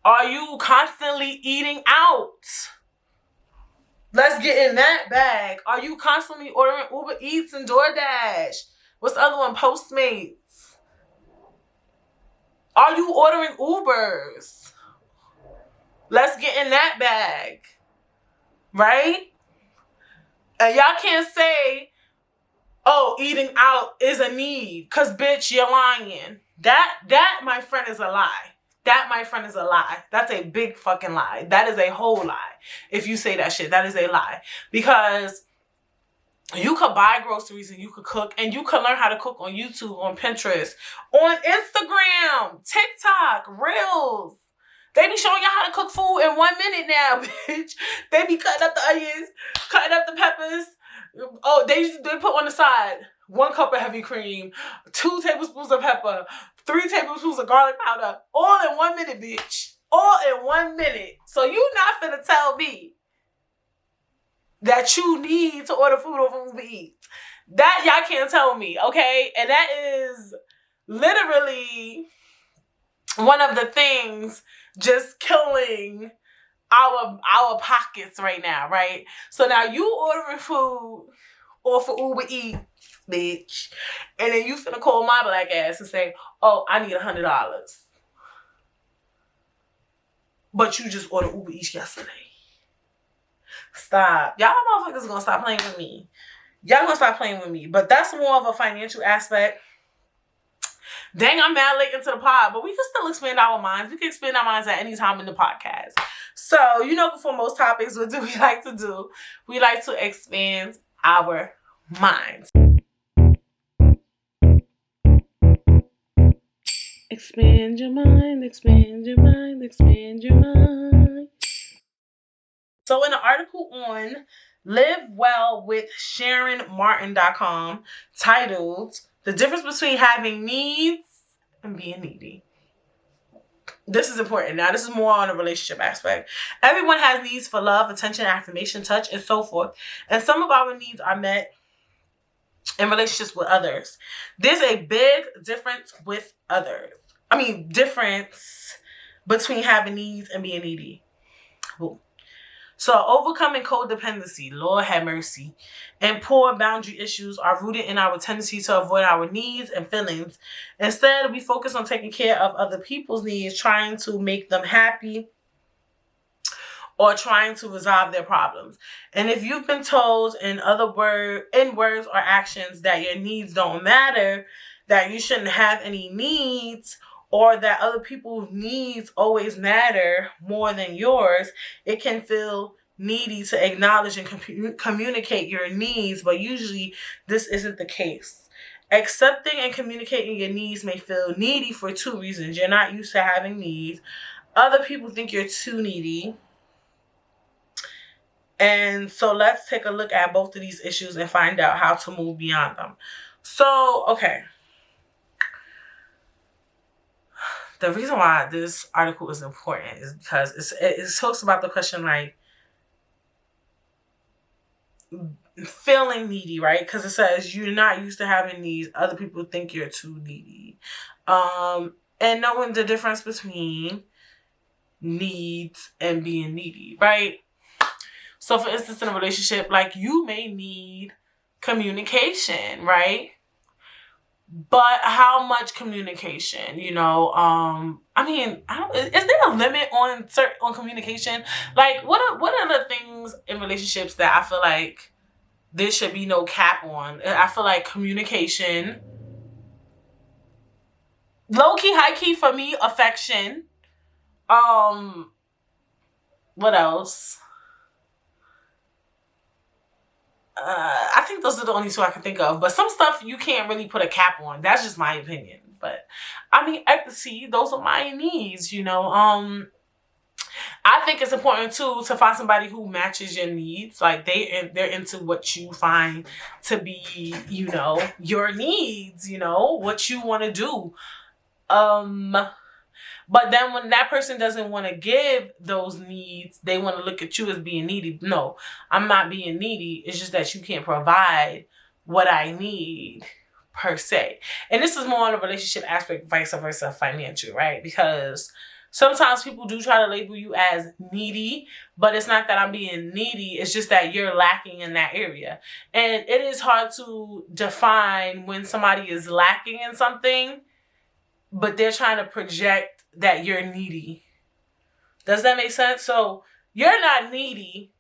Are you constantly eating out? Let's get in that bag. Are you constantly ordering Uber Eats and DoorDash? What's the other one? Postmates. Are you ordering Ubers? Let's get in that bag. Right? And y'all can't say, oh, eating out is a need. Because, bitch, you're lying. That, my friend, is a lie. That, my friend, is a lie. That's a big fucking lie. That is a whole lie. If you say that shit, that is a lie. Because you could buy groceries and you could cook, and you could learn how to cook on YouTube, on Pinterest, on Instagram, TikTok, Reels. They be showing y'all how to cook food in 1 minute now, bitch. They be cutting up the onions, cutting up the peppers. Oh, they put on the side 1 cup of heavy cream, 2 tablespoons of pepper, 3 tablespoons of garlic powder, all in 1 minute, bitch. All in 1 minute. So you not finna tell me that you need to order food over Uber Eats. That y'all can't tell me, okay? And that is literally one of the things just killing our pockets right now, right? So now you ordering food or for Uber Eats, bitch, and then you finna call my black ass and say, oh, I need $100. But you just ordered Uber Eats yesterday. Stop. Y'all motherfuckers gonna stop playing with me. Y'all gonna stop playing with me. But that's more of a financial aspect. Dang, I'm mad late into the pod, but we can still expand our minds. We can expand our minds at any time in the podcast. So, before most topics, what do we like to do? We like to expand our minds. Expand your mind, expand your mind, expand your mind. So in an article on livewellwithsharonmartin.com titled The Difference Between Having Needs and Being Needy. This is important. Now, this is more on a relationship aspect. Everyone has needs for love, attention, affirmation, touch, and so forth. And some of our needs are met in relationships with others. There's a big difference with others. Difference between having needs and being needy. Ooh. So overcoming codependency, Lord have mercy, and poor boundary issues are rooted in our tendency to avoid our needs and feelings. Instead, we focus on taking care of other people's needs, trying to make them happy or trying to resolve their problems. And if you've been told in words or actions that your needs don't matter, that you shouldn't have any needs, or that other people's needs always matter more than yours, it can feel needy to acknowledge and communicate your needs, but usually this isn't the case. Accepting and communicating your needs may feel needy for 2 reasons. You're not used to having needs. Other people think you're too needy. And so let's take a look at both of these issues and find out how to move beyond them. So, okay. The reason why this article is important is because it talks about the question like feeling needy, right? Because it says you're not used to having needs. Other people think you're too needy. And knowing the difference between needs and being needy, right? So for instance, in a relationship, like you may need communication, right? But how much communication, you know? I mean, is there a limit on communication? Like, what are the things in relationships that I feel like there should be no cap on? I feel like communication, low key, high key for me, affection. What else? I think those are the only two I can think of. But some stuff you can't really put a cap on. That's just my opinion. But I mean, see, those are my needs, you know. I think it's important too to find somebody who matches your needs. Like they're into what you find to be, you know, your needs, you know, what you want to do. But then when that person doesn't want to give those needs, they want to look at you as being needy. No, I'm not being needy. It's just that you can't provide what I need per se. And this is more on a relationship aspect, vice versa, financial, right? Because sometimes people do try to label you as needy, but it's not that I'm being needy. It's just that you're lacking in that area. And it is hard to define when somebody is lacking in something, but they're trying to project that you're needy. Does that make sense? So you're not needy.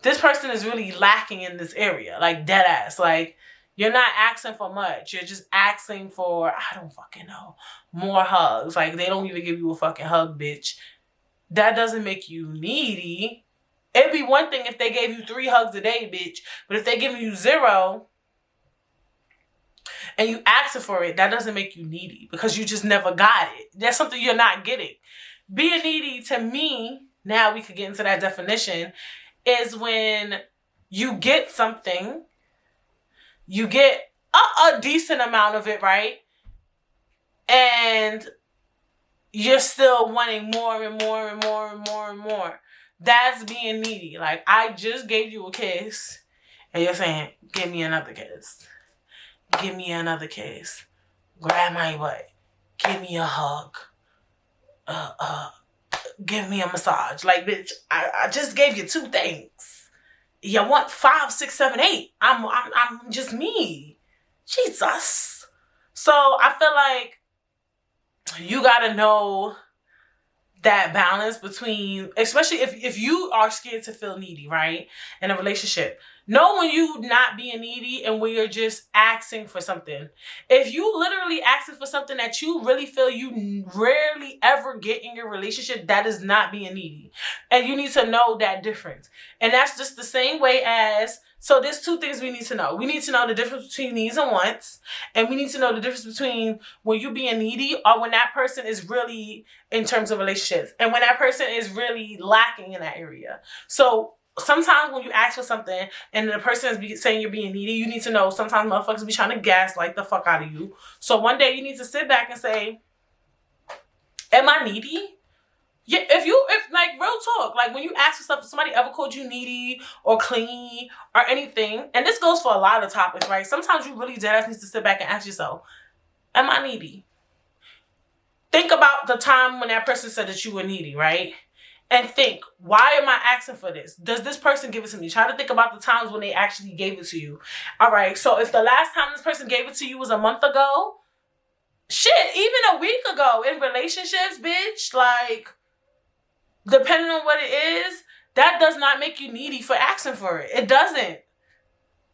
This person is really lacking in this area, like dead ass. Like you're not asking for much. You're just asking for, I don't fucking know, more hugs. Like they don't even give you a fucking hug, bitch. That doesn't make you needy. It'd be one thing if they gave you 3 hugs a day, bitch. But if they give you 0, and you asking for it, that doesn't make you needy because you just never got it. That's something you're not getting. Being needy to me, now we could get into that definition, is when you get something, you get a decent amount of it, right? And you're still wanting more and more and more and more and more. That's being needy. Like, I just gave you a kiss, and you're saying, give me another kiss. Give me another kiss. Grab my butt. Give me a hug. Give me a massage. Like, bitch, I just gave you 2 things. You want 5, 6, 7, 8. I'm just me. Jesus. So I feel like you gotta know that balance between, especially if you are scared to feel needy, right? In a relationship. Know when you not being needy and when you're just asking for something. If you literally asking for something that you really feel you rarely ever get in your relationship, that is not being needy. And you need to know that difference. And that's just the same way as, so there's 2 things we need to know. We need to know the difference between needs and wants. And we need to know the difference between when you being needy or when that person is really in terms of relationships. And when that person is really lacking in that area. So sometimes when you ask for something and the person is saying you're being needy, you need to know sometimes motherfuckers be trying to gaslight the fuck out of you. So one day you need to sit back and say, am I needy? Yeah, if like real talk, like when you ask for stuff, somebody ever called you needy or clingy or anything, and this goes for a lot of topics, right? Sometimes you really deadass need to sit back and ask yourself, am I needy? Think about the time when that person said that you were needy, right? And think, why am I asking for this? Does this person give it to me? Try to think about the times when they actually gave it to you. All right, so if the last time this person gave it to you was a month ago, shit, even a week ago in relationships, bitch, like, depending on what it is, that does not make you needy for asking for it. It doesn't.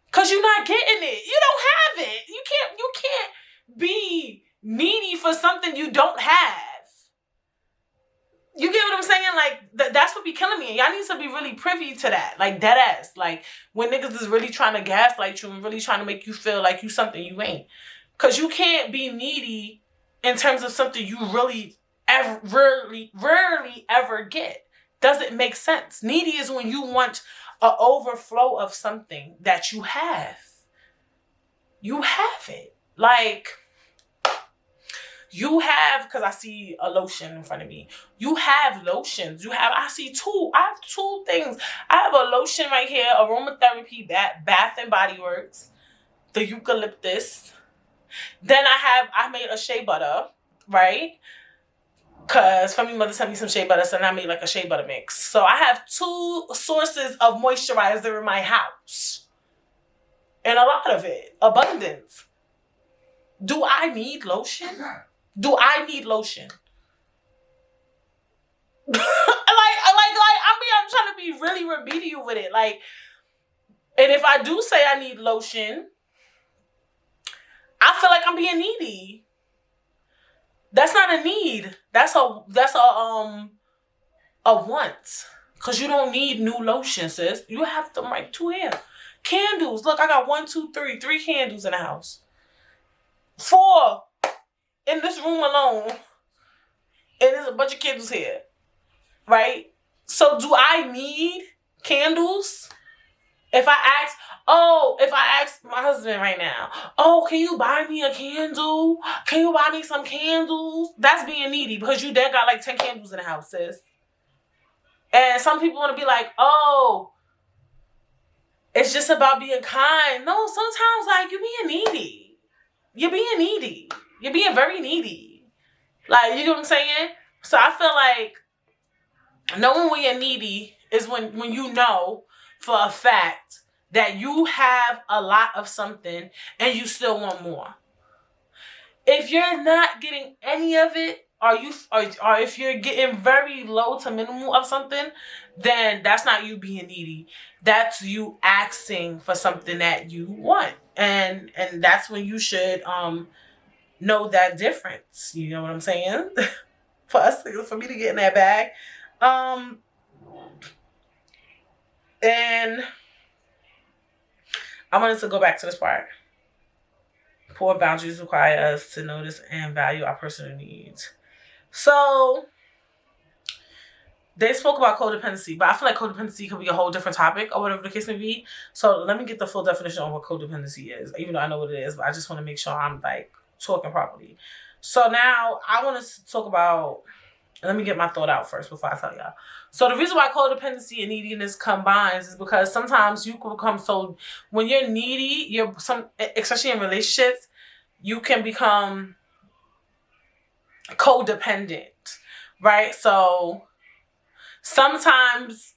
Because you're not getting it. You don't have it. You can't be needy for something you don't have. You get what I'm saying? Like, that's what be killing me. And y'all need to be really privy to that. Like, dead ass. Like, when niggas is really trying to gaslight you and really trying to make you feel like you something you ain't. Because you can't be needy in terms of something you really rarely ever get. Doesn't make sense. Needy is when you want an overflow of something that you have. You have it. Like, you have, because I see a lotion in front of me. You have lotions. I have two things. I have a lotion right here, aromatherapy, Bath and Body Works, the eucalyptus. Then I made a shea butter, right? Because Family Mother sent me some shea butter, so then I made like a shea butter mix. So I have two sources of moisturizer in my house. And a lot of it. Abundance. Do I need lotion? Do I need lotion? I'm trying to be really remedial with it. Like, and if I do say I need lotion, I feel like I'm being needy. That's not a need. That's a want. Cause you don't need new lotion, sis. You have them right two here. Candles. Look, I got 1, 2, 3 candles in the house. 4 in this room alone. And there's a bunch of candles here. Right? So do I need candles? If I ask my husband right now, oh, can you buy me a candle? Can you buy me some candles? That's being needy because you then got like 10 candles in the house, sis. And some people want to be like, oh, it's just about being kind. No, sometimes like you're being needy. You're being needy. You're being very needy. Like, you know what I'm saying? So I feel like knowing when you're needy is when you know for a fact that you have a lot of something and you still want more. If you're not getting any of it, or if you're getting very low to minimal of something, then that's not you being needy. That's you asking for something that you want. And that's when you should know that difference. You know what I'm saying? For me to get in that bag. And I wanted to go back to this part. Poor boundaries require us to notice and value our personal needs. So they spoke about codependency, but I feel like codependency could be a whole different topic or whatever the case may be. So let me get the full definition of what codependency is, even though I know what it is, but I just want to make sure I'm like talking properly. So now I want to talk about, let me get my thought out first before I tell y'all. So the reason why codependency and neediness combines is because sometimes you can become so, when you're needy, especially in relationships, you can become codependent, right? So sometimes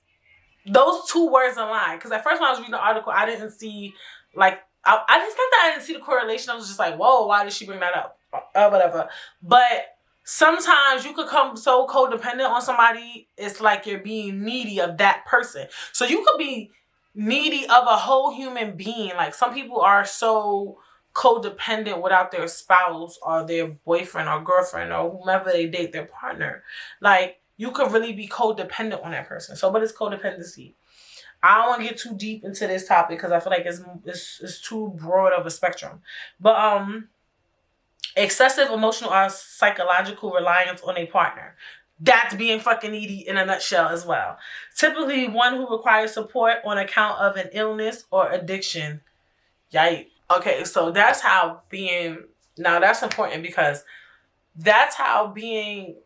those two words align. Because at first when I was reading the article, I didn't see like, I just think that I didn't see the correlation. I was just like, whoa, why did she bring that up? Whatever. But sometimes you could come so codependent on somebody, it's like you're being needy of that person. So you could be needy of a whole human being. Like some people are so codependent without their spouse or their boyfriend or girlfriend or whomever they date, their partner. Like you could really be codependent on that person. So what is codependency? I don't want to get too deep into this topic because I feel like it's too broad of a spectrum. But excessive emotional or psychological reliance on a partner. That's being fucking needy in a nutshell as well. Typically one who requires support on account of an illness or addiction. Yikes. Okay, so that's how now that's important because that's how being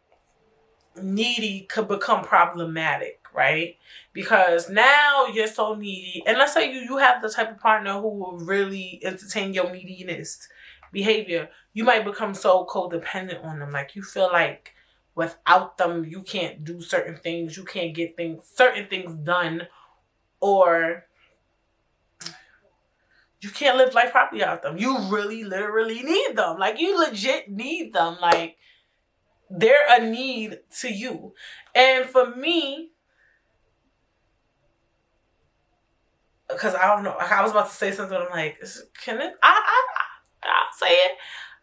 needy could become problematic, right? Because now you're so needy, and let's say you have the type of partner who will really entertain your neediness behavior. You might become so codependent on them, like you feel like without them you can't do certain things, you can't get certain things done, or you can't live life properly without them. You really literally need them. Like you legit need them. Like they're a need to you. And for me, because I don't know, I was about to say something. I'm like, can it? I'll say it.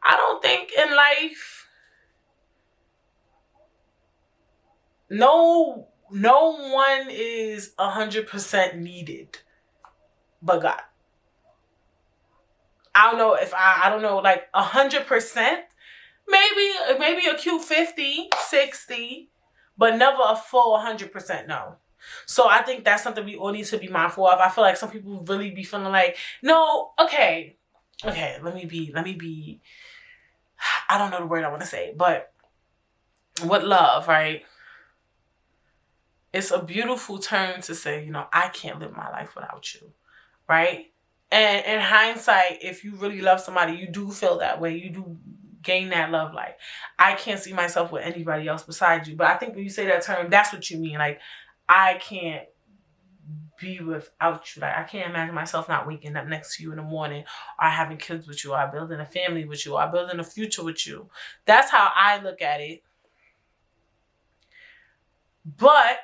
I don't think in life, no one is 100% needed but God. I don't know if I don't know, like 100%, maybe a cute 50, 60, but never a full 100% no. So I think that's something we all need to be mindful of. I feel like some people really be feeling like, no, okay, let me be, I don't know the word I want to say, but with love, right? It's a beautiful term to say, I can't live my life without you, right? And in hindsight, if you really love somebody, you do feel that way. You do gain that love. Like, I can't see myself with anybody else besides you. But I think when you say that term, that's what you mean. Like, I can't be without you. Like, I can't imagine myself not waking up next to you in the morning, or having kids with you, or building a family with you, or building a future with you. That's how I look at it. But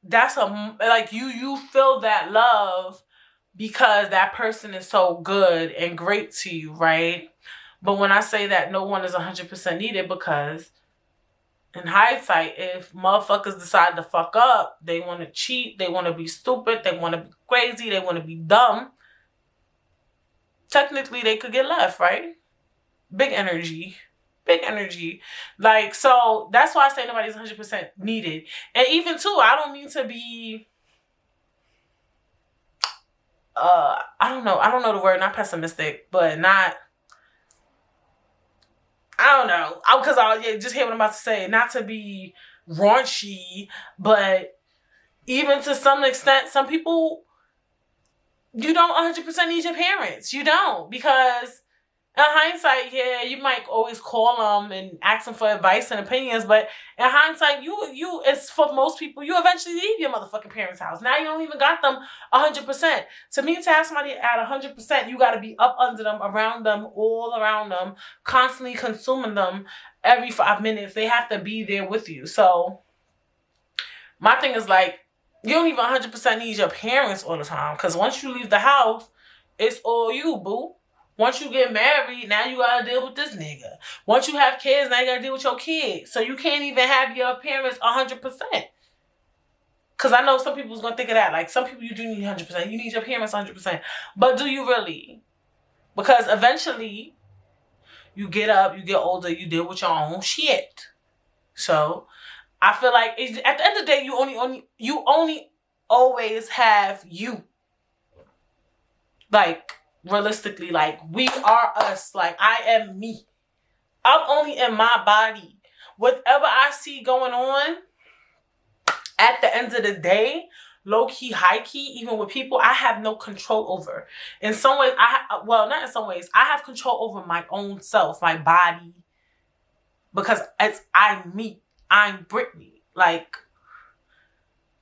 that's like you feel that love because that person is so good and great to you, right? But when I say that no one is 100% needed, because in hindsight, if motherfuckers decide to fuck up, they want to cheat, they want to be stupid, they want to be crazy, they want to be dumb, technically they could get left, right? Big energy. Like, so that's why I say nobody's 100% needed. And even too, I don't mean to be I don't know the word, not pessimistic, but not, I don't know, because I just hear what I'm about to say, not to be raunchy, but even to some extent, some people, you don't 100% need your parents. You don't, because in hindsight, yeah, you might always call them and ask them for advice and opinions, but in hindsight, it's for most people, you eventually leave your motherfucking parents' house. Now you don't even got them 100%. To me, to have somebody at 100%, you got to be up under them, around them, all around them, constantly consuming them every 5 minutes. They have to be there with you. So my thing is, like, you don't even 100% need your parents all the time, because once you leave the house, it's all you, boo. Once you get married, now you gotta deal with this nigga. Once you have kids, now you gotta deal with your kids. So you can't even have your parents 100%. Because I know some people's gonna think of that. Like, some people you do need 100%. You need your parents 100%. But do you really? Because eventually, you get up, you get older, you deal with your own shit. So I feel like at the end of the day, you only always have you. Like, realistically, like, we are us. Like, I am me. I'm only in my body. Whatever I see going on, at the end of the day, low-key, high-key, even with people, I have no control over. In some ways, not in some ways, I have control over my own self, my body. Because I'm me. I'm Brittany. Like,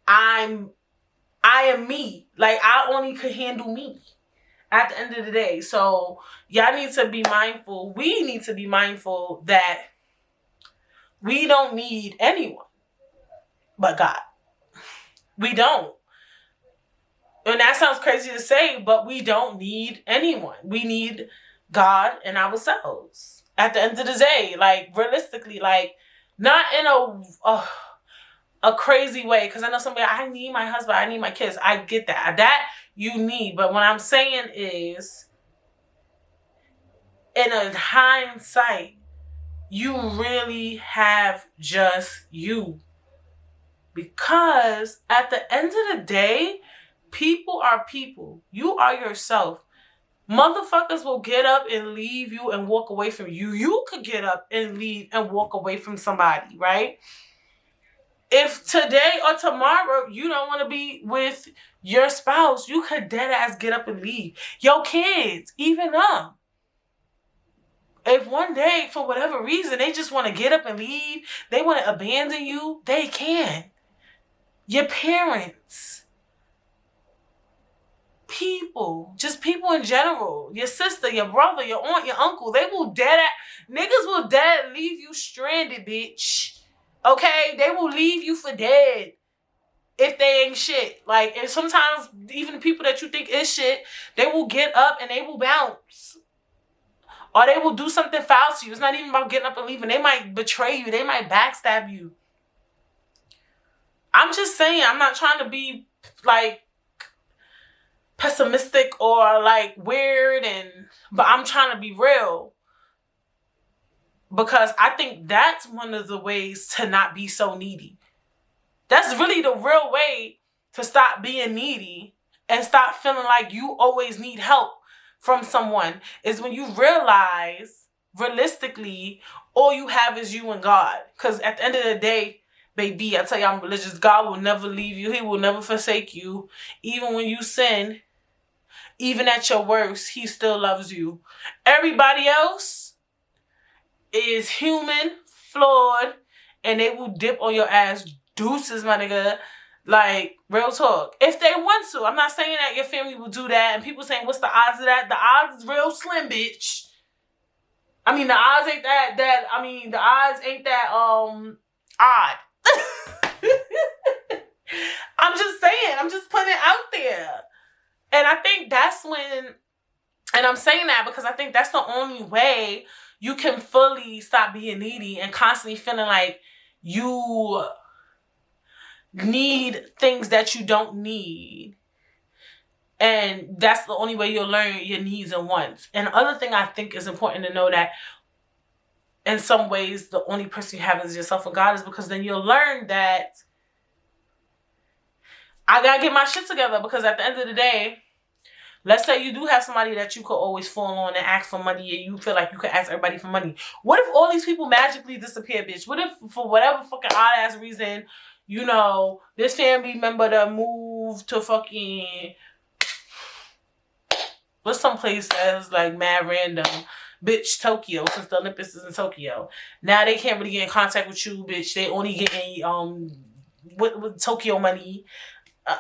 I am me. Like, I only could handle me at the end of the day. So y'all need to be mindful. We need to be mindful that we don't need anyone but God. We don't. And that sounds crazy to say, but we don't need anyone. We need God and ourselves. At the end of the day, like, realistically, like, not in a crazy way, because I know somebody, I need my husband, I need my kids. I get that. That you need. But what I'm saying is, in a hindsight, you really have just you. Because at the end of the day, people are people. You are yourself. Motherfuckers will get up and leave you and walk away from you. You could get up and leave and walk away from somebody, right? If today or tomorrow you don't want to be with your spouse, you could dead ass get up and leave. Your kids, even them. If one day, for whatever reason, they just want to get up and leave, they want to abandon you, they can. Your parents. People. Just people in general. Your sister, your brother, your aunt, your uncle. They will niggas will dead leave you stranded, bitch. Okay? They will leave you for dead if they ain't shit. Like, and sometimes even the people that you think is shit, they will get up and they will bounce. Or they will do something foul to you. It's not even about getting up and leaving. They might betray you. They might backstab you. I'm just saying, I'm not trying to be, like, pessimistic or, like, weird, but I'm trying to be real. Because I think that's one of the ways to not be so needy. That's really the real way to stop being needy and stop feeling like you always need help from someone, is when you realize, realistically, all you have is you and God. Because at the end of the day, baby, I tell you I'm religious, God will never leave you. He will never forsake you. Even when you sin, even at your worst, he still loves you. Everybody else is human, flawed, and they will dip on your ass. Deuces, my nigga. Like, real talk. If they want to. I'm not saying that your family will do that. And people saying, what's the odds of that? The odds is real slim, bitch. I mean, the odds ain't the odds ain't that, odd. I'm just saying. I'm just putting it out there. And I think that's when, and I'm saying that because I think that's the only way you can fully stop being needy and constantly feeling like you need things that you don't need. And that's the only way you'll learn your needs and wants. And the other thing I think is important to know, that in some ways the only person you have is yourself and God, is because then you'll learn that I gotta get my shit together. Because at the end of the day, let's say you do have somebody that you could always fall on and ask for money, and you feel like you could ask everybody for money. What if all these people magically disappear, bitch? What if for whatever fucking odd ass reason, you know, this family member that moved to fucking, what's some place that's like mad random, bitch, Tokyo, since the Olympics is in Tokyo. Now they can't really get in contact with you, bitch. They only getting with Tokyo money.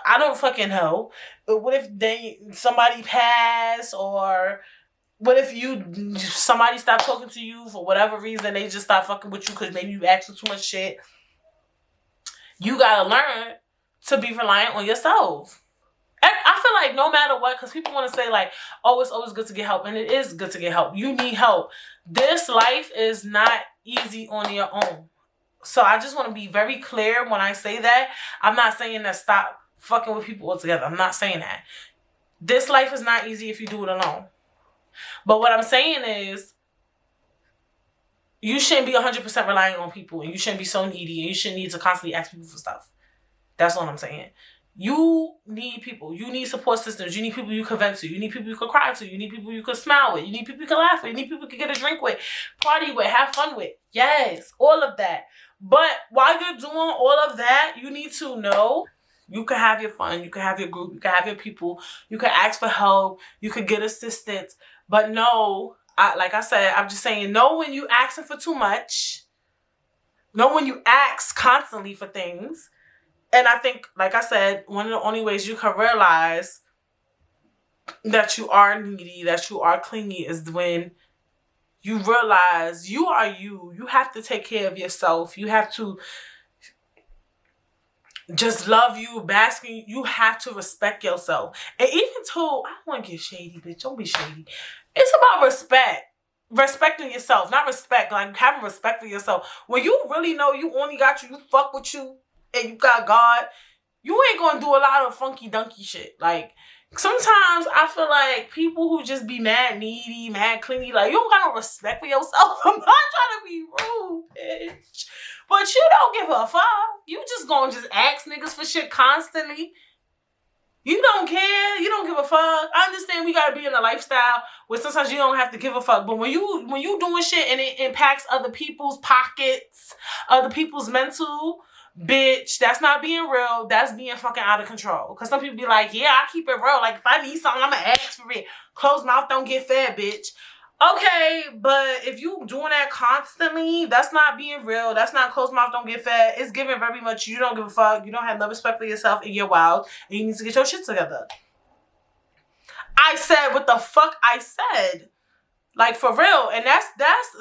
I don't fucking know. What if somebody pass, or what if somebody stopped talking to you for whatever reason? They just stopped fucking with you because maybe you asked for too much shit. You gotta learn to be reliant on yourself. And I feel like no matter what, because people want to say like, oh, it's always good to get help. And it is good to get help. You need help. This life is not easy on your own. So I just want to be very clear when I say that. I'm not saying that stop fucking with people altogether. I'm not saying that. This life is not easy if you do it alone. But what I'm saying is, you shouldn't be 100% relying on people, and you shouldn't be so needy, and you shouldn't need to constantly ask people for stuff. That's all I'm saying. You need people. You need support systems. You need people you can vent to. You need people you can cry to. You need people you can smile with. You need people you can laugh with. You need people you can get a drink with, party with, have fun with. Yes, all of that. But while you're doing all of that, you need to know you can have your fun. You can have your group. You can have your people. You can ask for help. You can get assistance. But no, like I said, I'm just saying, know when you asking for too much. Know when you ask constantly for things. And I think, like I said, one of the only ways you can realize that you are needy, that you are clingy, is when you realize you are you. You have to take care of yourself. You have to just love you, basking. You have to respect yourself. And even though, I don't want to get shady, bitch. Don't be shady. It's about respect. Respecting yourself. Not respect. Like having respect for yourself. When you really know you only got you fuck with you, and you got God, you ain't gonna do a lot of funky dunky shit. Like, sometimes I feel like people who just be mad needy, mad clingy, like, you don't got no respect for yourself. I'm not trying to be rude, bitch. But you don't give a fuck. You just gonna just ask niggas for shit constantly. You don't care. You don't give a fuck. I understand we gotta be in a lifestyle where sometimes you don't have to give a fuck. But when you doing shit and it impacts other people's pockets, other people's mental, bitch, that's not being real. That's being fucking out of control. Because some people be like, yeah, I keep it real. Like, if I need something, I'm going to ask for it. Closed mouth don't get fed, bitch. Okay, but if you doing that constantly, that's not being real. That's not closed mouth don't get fed. It's giving very much you don't give a fuck. You don't have no respect for yourself, and you're wild. And you need to get your shit together. I said what the fuck I said. Like, for real. And that's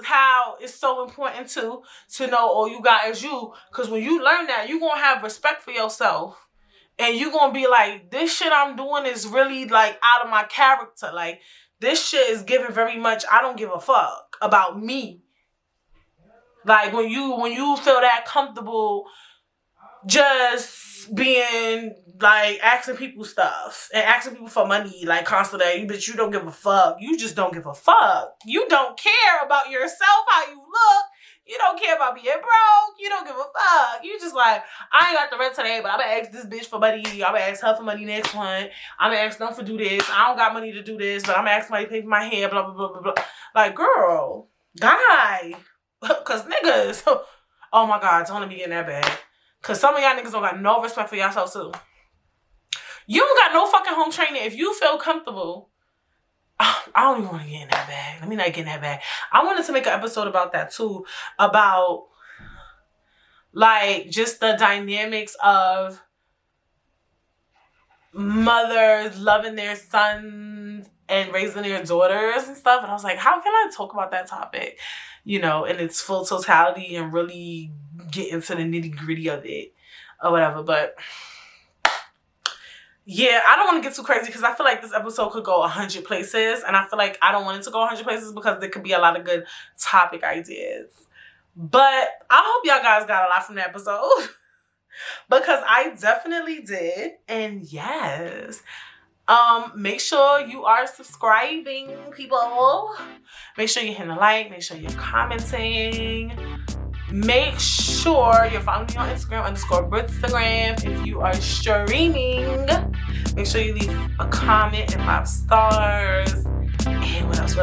how it's so important to know all you got is you. Because when you learn that, you're going to have respect for yourself. And you're going to be like, this shit I'm doing is really, like, out of my character. Like, this shit is giving very much, I don't give a fuck about me. Like, when you feel that comfortable just being like asking people stuff and asking people for money like constantly, but you don't give a fuck. You just don't give a fuck. You don't care about yourself, how you look. You don't care about being broke. You don't give a fuck. You just like, I ain't got the rent today, but I'm gonna ask this bitch for money. I'm gonna ask her for money next one. I'm gonna ask them for do this. I don't got money to do this, but I'm gonna ask somebody to pay for my hair, blah, blah, blah, blah, blah. Like, girl, guy. Because niggas, oh my God, don't let me get in that bag. Because some of y'all niggas don't got no respect for yourself too. You don't got no fucking home training. If you feel comfortable, I don't even want to get in that bag. Let me not get in that bag. I wanted to make an episode about that too. About like just the dynamics of mothers loving their sons and raising their daughters and stuff. And I was like, how can I talk about that topic, you know, in its full totality and really get into the nitty gritty of it or whatever. But yeah, I don't want to get too crazy because I feel like this episode could go 100 places. And I feel like I don't want it to go 100 places because there could be a lot of good topic ideas. But I hope y'all guys got a lot from the episode because I definitely did. And yes, make sure you are subscribing, people. Make sure you're hitting the like. Make sure you're commenting. Make sure you're following me on Instagram _Brittstagram. If you are streaming, make sure you leave a comment and 5 stars. And what else?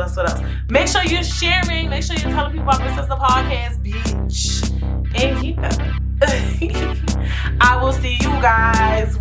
Make sure you're sharing. Make sure you're telling people about my sister podcast, bitch. And yeah. I will see you guys